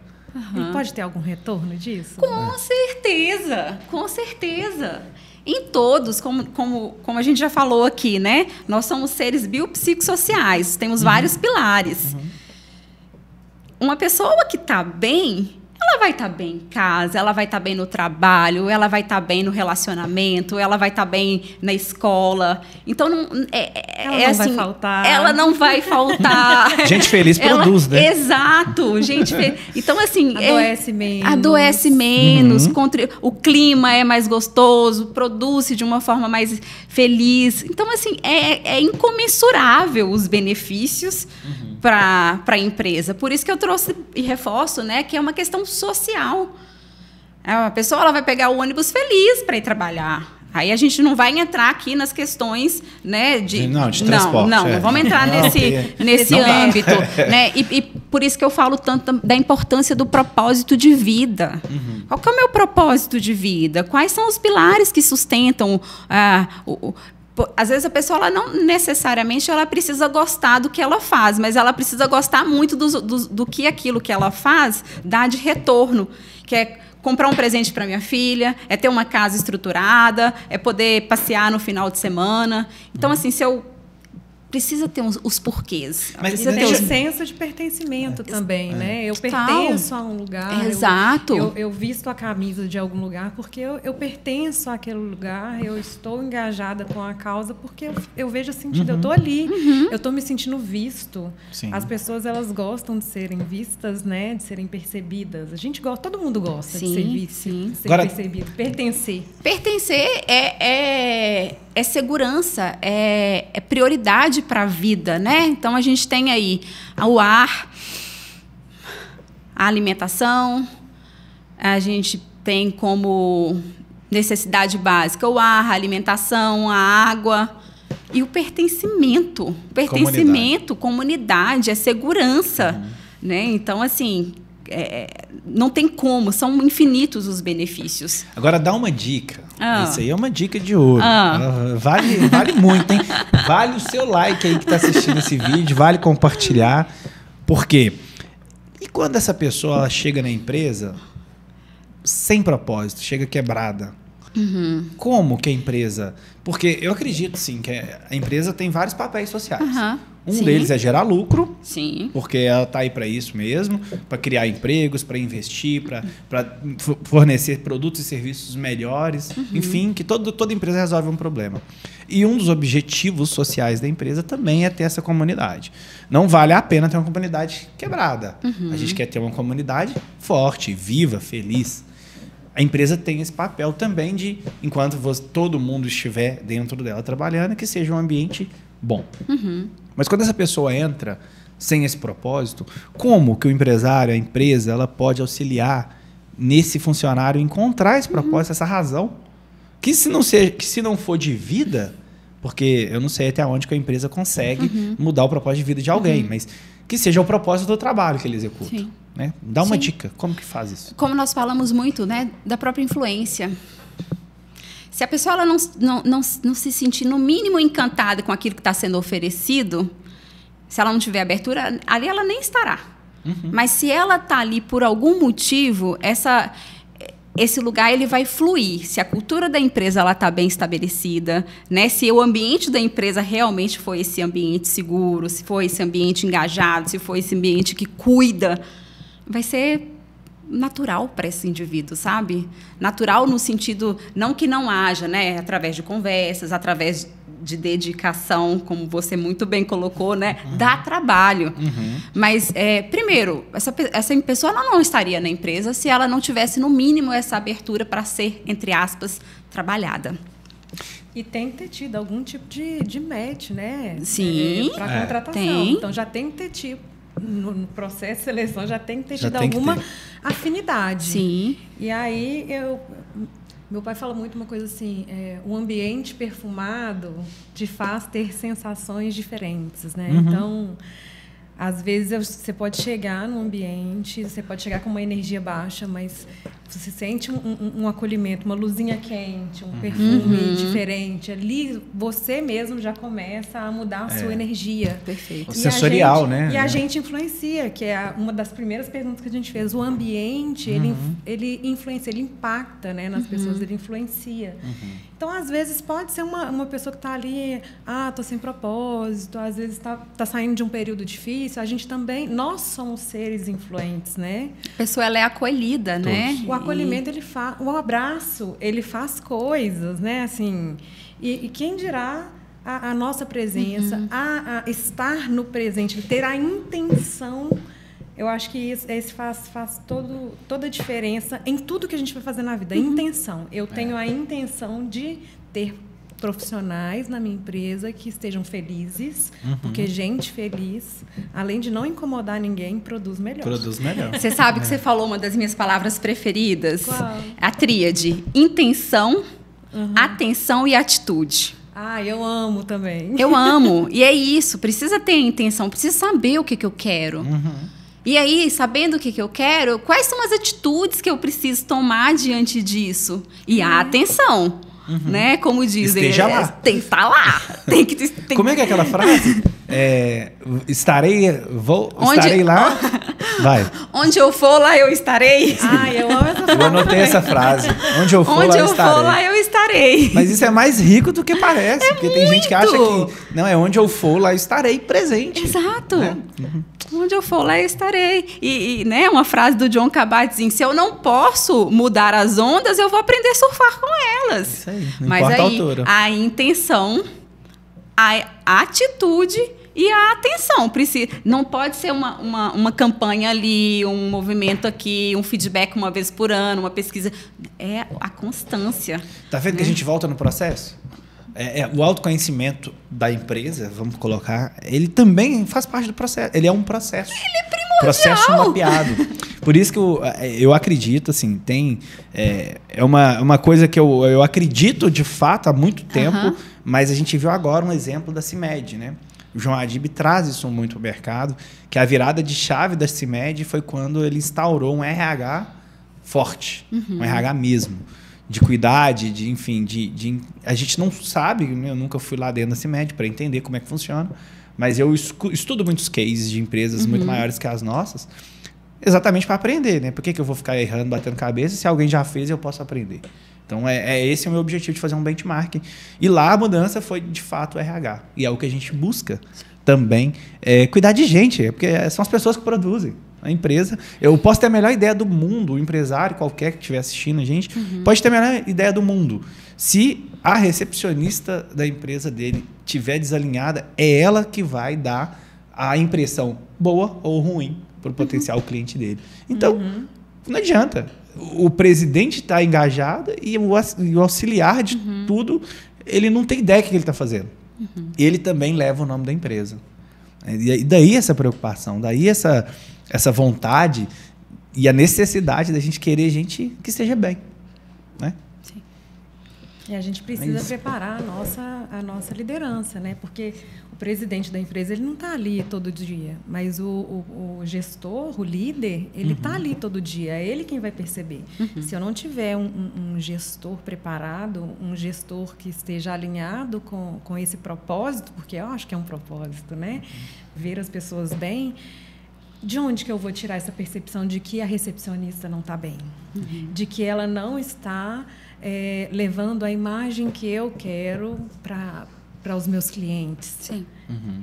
Ele pode ter algum retorno disso? Com certeza, com certeza. Em todos, como a gente já falou aqui, né? Nós somos seres biopsicossociais, temos vários pilares. Uma pessoa que está bem, ela vai estar bem em casa, ela vai estar bem no trabalho, ela vai estar bem no relacionamento, ela vai estar bem na escola. Então, ela não vai faltar. Ela não vai faltar. Gente feliz produz, né? Exato. Então, assim... Adoece menos. Adoece menos. O clima é mais gostoso, produz de uma forma mais feliz. Então, assim, é incomensurável os benefícios para a empresa. Por isso que eu trouxe e reforço, né, que é uma questão social. A pessoa ela vai pegar o ônibus feliz para ir trabalhar. Aí a gente não vai entrar aqui nas questões, né, de transporte. Não vamos entrar nesse âmbito, né? E por isso que eu falo tanto da importância do propósito de vida. Qual que é o meu propósito de vida? Quais são os pilares que sustentam às vezes a pessoa ela não necessariamente ela precisa gostar do que ela faz, mas ela precisa gostar muito do que aquilo que ela faz dá de retorno, que é comprar um presente para minha filha, é ter uma casa estruturada, é poder passear no final de semana. Então, assim, se eu precisa ter os porquês. Mas precisa ter o senso de pertencimento também, né? Eu pertenço a um lugar. Exato. Eu visto a camisa de algum lugar porque eu pertenço àquele lugar, eu estou engajada com a causa porque eu vejo sentido, eu estou ali, eu estou me sentindo visto. Sim. As pessoas, elas gostam de serem vistas, né? De serem percebidas. A gente gosta, todo mundo gosta de ser visto, de ser percebido, pertencer. Pertencer é segurança, é prioridade para a vida, né? Então a gente tem aí o ar, a alimentação, a gente tem como necessidade básica o ar, a alimentação, a água e o pertencimento. Pertencimento, comunidade, é segurança, né? Então, assim, não tem como, são infinitos os benefícios. Agora dá uma dica. Isso aí é uma dica de ouro. Vale muito, hein? Vale o seu like aí que está assistindo esse vídeo, vale compartilhar. Por quê? E quando essa pessoa ela chega na empresa sem propósito, chega quebrada? Como que a empresa... Porque eu acredito, sim, que a empresa tem vários papéis sociais. Um deles é gerar lucro, porque ela está aí para isso mesmo, para criar empregos, para investir, para fornecer produtos e serviços melhores, enfim, que toda empresa resolve um problema. E um dos objetivos sociais da empresa também é ter essa comunidade. Não vale a pena ter uma comunidade quebrada. A gente quer ter uma comunidade forte, viva, feliz. A empresa tem esse papel também de, enquanto todo mundo estiver dentro dela trabalhando, que seja um ambiente bom. Mas quando essa pessoa entra sem esse propósito, como que o empresário, a empresa, ela pode auxiliar nesse funcionário encontrar esse propósito, essa razão? Que se não for de vida, porque eu não sei até onde que a empresa consegue mudar o propósito de vida de alguém, mas que seja o propósito do trabalho que ele executa. Né? Dá uma dica, como que faz isso? Como nós falamos muito, né, da própria influência. Se a pessoa ela não se sentir, no mínimo, encantada com aquilo que está sendo oferecido, se ela não tiver abertura, ali ela nem estará. Mas se ela está ali por algum motivo, esse lugar ele vai fluir. Se a cultura da empresa está bem estabelecida, né? Se o ambiente da empresa realmente foi esse ambiente seguro, se foi esse ambiente engajado, se foi esse ambiente que cuida, vai ser natural para esse indivíduo, sabe? Natural no sentido, não que não haja, né? Através de conversas, através de dedicação, como você muito bem colocou, né? Dá trabalho. Mas, primeiro, essa pessoa ela não estaria na empresa se ela não tivesse, no mínimo, essa abertura para ser, entre aspas, trabalhada. E tem que ter tido algum tipo de match, né? Sim. Para contratação. Tem. Então, já tem que ter tipo. No processo de seleção já tem que ter tido alguma afinidade. Sim. E aí, meu pai fala muito uma coisa assim, o ambiente perfumado te faz ter sensações diferentes, né? Então, às vezes você pode chegar num ambiente, você pode chegar com uma energia baixa, mas você sente um acolhimento, uma luzinha quente, um perfume diferente. Ali, você mesmo já começa a mudar a sua energia. Perfeito. O sensorial, né? E a gente influencia, que é uma das primeiras perguntas que a gente fez. O ambiente, ele influencia, ele impacta, né, nas pessoas, ele influencia. Então, às vezes, pode ser uma pessoa que está ali, estou sem propósito, às vezes está saindo de um período difícil. A gente também, nós somos seres influentes, né? A pessoa, ela é acolhida, né? O acolhimento, o abraço, ele faz coisas, né? Assim, e quem dirá a nossa presença, a estar no presente, ter a intenção. Eu acho que isso faz toda a diferença em tudo que a gente vai fazer na vida. Intenção. Eu tenho a intenção de ter profissionais na minha empresa que estejam felizes, porque gente feliz, além de não incomodar ninguém, produz melhor. Produz melhor. Você sabe que você falou uma das minhas palavras preferidas? Qual? A tríade. Intenção, atenção e atitude. Eu amo também. Eu amo. E é isso. Precisa ter intenção, precisa saber o que eu quero. E aí, sabendo o que eu quero, quais são as atitudes que eu preciso tomar diante disso? E a atenção. Né? Como dizem, Esteja lá. Tem que estar lá. Como é que é aquela frase? Estarei lá. Vai. Onde eu for, lá eu estarei. Eu amo essa frase. Eu anotei essa frase. Onde eu for, lá eu estarei. Mas isso é mais rico do que parece. Porque tem gente que acha que não, é onde eu for, lá eu estarei presente. Exato. Né? Onde eu for, lá eu estarei. E né, uma frase do John Kabat-Zinn: se eu não posso mudar as ondas, eu vou aprender a surfar com elas. Isso aí, não Mas importa aí, a altura. a intenção, a atitude e a atenção. Não pode ser uma campanha ali, um movimento aqui, um feedback uma vez por ano, uma pesquisa. É a constância. Tá vendo que a gente volta no processo? O autoconhecimento da empresa, vamos colocar, ele também faz parte do processo. Ele é um processo. Ele é primordial. Processo mapeado. Por isso que eu acredito, assim, é uma coisa que eu acredito de fato há muito tempo, mas a gente viu agora um exemplo da CIMED, né? O João Adib traz isso muito para o mercado, que a virada de chave da CIMED foi quando ele instaurou um RH forte, um RH mesmo. De cuidar, enfim, a gente não sabe, eu nunca fui lá dentro da CIMED para entender como é que funciona, mas eu estudo muitos cases de empresas muito maiores que as nossas, exatamente para aprender, né? Por que eu vou ficar errando, batendo cabeça, se alguém já fez eu posso aprender? Então, esse é o meu objetivo, de fazer um benchmark. E lá a mudança foi, de fato, o RH. E é o que a gente busca também, cuidar de gente, porque são as pessoas que produzem. A empresa, eu posso ter a melhor ideia do mundo, o empresário qualquer que estiver assistindo a gente, pode ter a melhor ideia do mundo. Se a recepcionista da empresa dele estiver desalinhada, é ela que vai dar a impressão boa ou ruim para o potencial cliente dele. Então, não adianta. O presidente está engajado e o auxiliar de tudo, ele não tem ideia do que ele está fazendo. Ele também leva o nome da empresa. E daí essa preocupação, daí essa vontade e a necessidade da gente querer gente que esteja bem, né? Sim. E a gente precisa preparar a nossa liderança, né? Porque o presidente da empresa, ele não está ali todo dia, mas o gestor, o líder, ele está ali todo dia, é ele quem vai perceber. Se eu não tiver um gestor preparado, um gestor que esteja alinhado com esse propósito, porque eu acho que é um propósito, né? Ver as pessoas bem. De onde que eu vou tirar essa percepção de que a recepcionista não está bem? De que ela não está levando a imagem que eu quero para os meus clientes? Sim.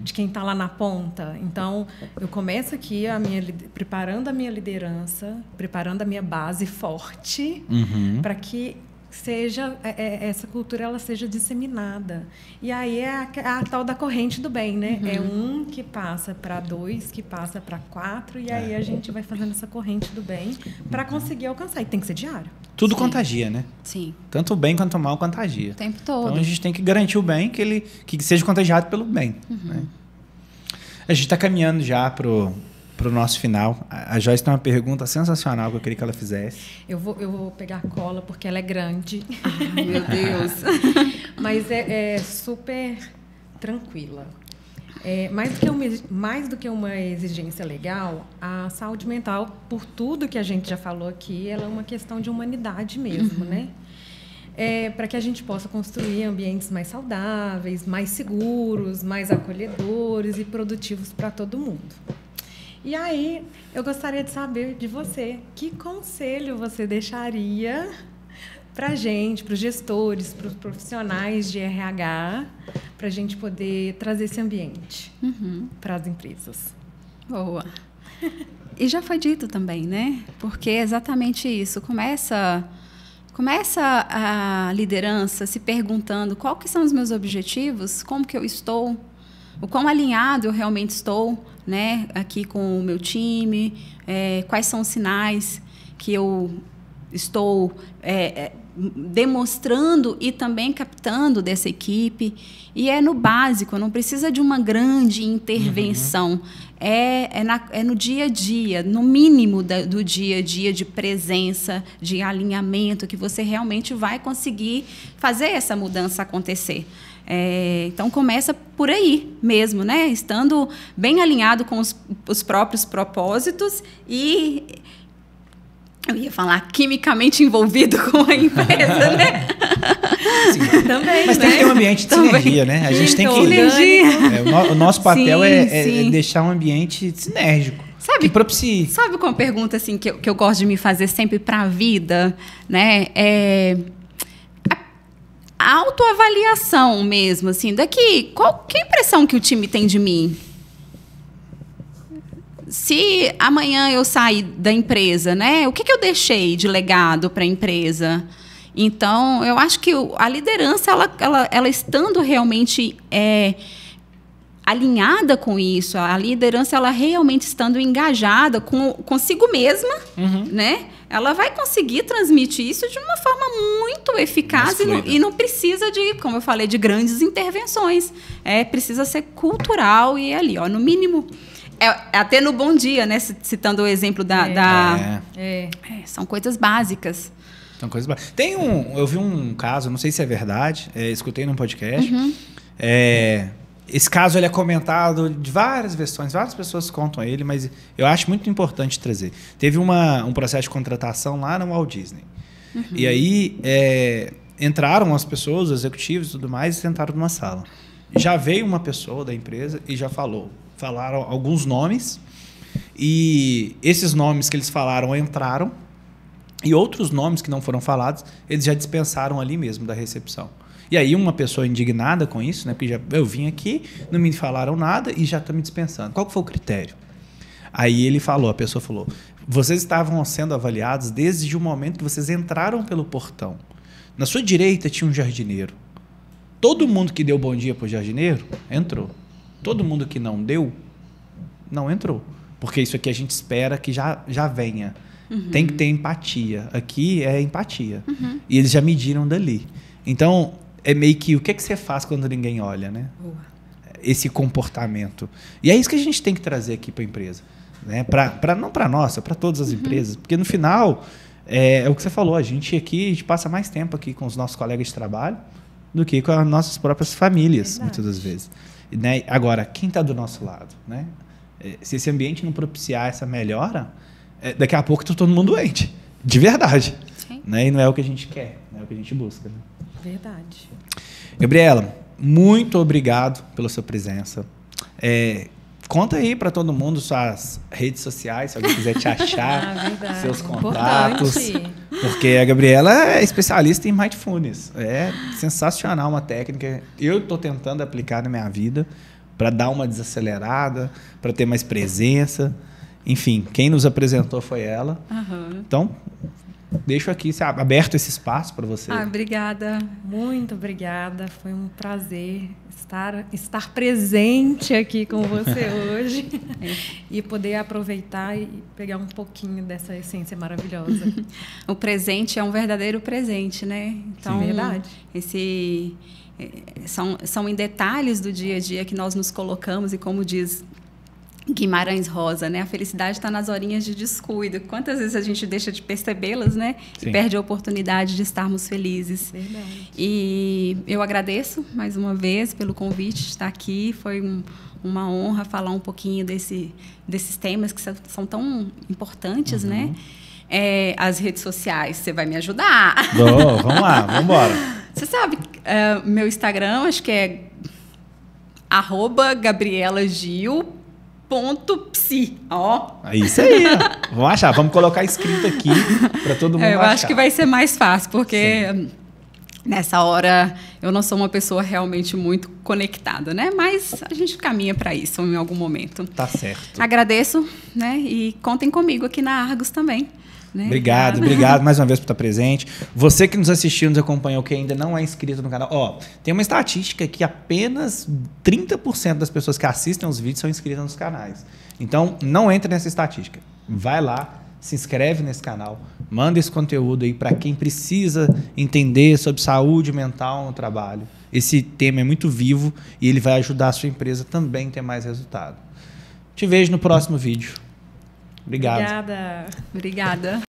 De quem está lá na ponta. Então, eu começo aqui preparando a minha liderança, preparando a minha base forte para que essa cultura ela seja disseminada. E aí é a tal da corrente do bem, né? É um que passa para 2, que passa para 4, e aí a gente vai fazendo essa corrente do bem para conseguir alcançar. E tem que ser diário. Tudo contagia, né? Sim. Tanto o bem quanto o mal contagia. O tempo todo. Então a gente tem que garantir o bem, que seja contagiado pelo bem. Né? A gente está caminhando já pro nosso final. A Joyce tem uma pergunta sensacional que eu queria que ela fizesse. Eu vou pegar a cola porque ela é grande. Ai, meu Deus. Mas é super tranquila. Mais do que uma exigência legal, a saúde mental, por tudo que a gente já falou aqui, ela é uma questão de humanidade mesmo, né? Para que a gente possa construir ambientes mais saudáveis, mais seguros, mais acolhedores e produtivos para todo mundo. E aí, eu gostaria de saber de você, que conselho você deixaria para a gente, para os gestores, para os profissionais de RH, para a gente poder trazer esse ambiente para as empresas? Boa. E já foi dito também, né? Porque é exatamente isso. Começa a liderança se perguntando quais que são os meus objetivos, como que eu estou, o quão alinhado eu realmente estou, né, aqui com o meu time, quais são os sinais que eu estou demonstrando e também captando dessa equipe. E é no básico, não precisa de uma grande intervenção. É no dia a dia, no mínimo do dia a dia, de presença, de alinhamento, que você realmente vai conseguir fazer essa mudança acontecer. Então, começa por aí mesmo, né? Estando bem alinhado com os próprios propósitos e... Eu ia falar quimicamente envolvido com a empresa, né? Sim. Também, mas tem que ter um ambiente de sinergia, né? A gente tem que... o nosso papel é deixar um ambiente sinérgico. Que propicie. Sabe uma pergunta assim, que eu gosto de me fazer sempre para a vida? Né? A autoavaliação mesmo, assim, que impressão que o time tem de mim? Se amanhã eu sair da empresa, né, o que eu deixei de legado para a empresa? Então, eu acho que a liderança, ela estando realmente alinhada com isso, a liderança, ela realmente estando engajada consigo mesma, né, ela vai conseguir transmitir isso de uma forma muito eficaz e não precisa de, como eu falei, de grandes intervenções. Precisa ser cultural e ali, no mínimo... até no Bom Dia, né? Citando o exemplo são coisas básicas. São coisas básicas. Eu vi um caso, não sei se é verdade, escutei num podcast. Esse caso ele é comentado de várias versões, várias pessoas contam ele, mas eu acho muito importante trazer. Teve um processo de contratação lá no Walt Disney. E aí entraram as pessoas, os executivos e tudo mais, e sentaram numa sala. Já veio uma pessoa da empresa e já falaram alguns nomes, e esses nomes que eles falaram entraram, e outros nomes que não foram falados, eles já dispensaram ali mesmo da recepção. E aí uma pessoa indignada com isso, né, porque eu vim aqui, não me falaram nada e já estão me dispensando. Qual que foi o critério? Aí a pessoa falou, vocês estavam sendo avaliados desde o momento que vocês entraram pelo portão. Na sua direita tinha um jardineiro. Todo mundo que deu bom dia para o jardineiro entrou. Todo mundo que não deu, não entrou. Porque isso aqui a gente espera que já venha. Tem que ter empatia. Aqui é empatia. E eles já mediram dali. Então, é meio que o que você faz quando ninguém olha, né? Esse comportamento. E é isso que a gente tem que trazer aqui para a empresa. Né? Não para a nossa, para todas as empresas. Porque no final, é o que você falou, a gente passa mais tempo aqui com os nossos colegas de trabalho do que com as nossas próprias famílias, muitas das vezes. Né? Agora, quem está do nosso lado? Né? Se esse ambiente não propiciar essa melhora, daqui a pouco está todo mundo doente. De verdade. Né? E não é o que a gente quer, não é o que a gente busca. Né? Verdade. Gabriela, muito obrigado pela sua presença. Conta aí para todo mundo suas redes sociais, se alguém quiser te achar, seus contatos. Porque a Gabriela é especialista em mindfulness. É sensacional, uma técnica. Eu estou tentando aplicar na minha vida para dar uma desacelerada, para ter mais presença. Enfim, quem nos apresentou foi ela. Então, deixo aqui aberto esse espaço para você. Obrigada. Muito obrigada. Foi um prazer estar presente aqui com você hoje e poder aproveitar e pegar um pouquinho dessa essência maravilhosa. O presente é um verdadeiro presente, né? Então, verdade. São em detalhes do dia a dia que nós nos colocamos e, como diz Guimarães Rosa, né? A felicidade está nas horinhas de descuido. Quantas vezes a gente deixa de percebê-las, né? E perde a oportunidade de estarmos felizes. Verdade. E eu agradeço mais uma vez pelo convite de estar aqui. Foi uma honra falar um pouquinho desses temas que são tão importantes, né? As redes sociais, você vai me ajudar. Vamos lá, vamos embora. Você sabe, meu Instagram, acho que é @gabrielagil.psi. Ó. Isso aí. Vamos achar, vamos colocar escrito aqui para todo mundo eu achar. acho que vai ser mais fácil, porque nessa hora eu não sou uma pessoa realmente muito conectada, né? Mas a gente caminha para isso em algum momento. Tá certo. Agradeço, né? E contem comigo aqui na Argos também. Né? Obrigado mais uma vez por estar presente. Você que nos assistiu, nos acompanhou, que ainda não é inscrito no canal, tem uma estatística que apenas 30% das pessoas que assistem os vídeos são inscritas nos canais. Então, não entre nessa estatística. Vai lá, se inscreve nesse canal, manda esse conteúdo aí para quem precisa entender sobre saúde mental no trabalho. Esse tema é muito vivo e ele vai ajudar a sua empresa também a ter mais resultado. Te vejo no próximo vídeo. Obrigado. Obrigada.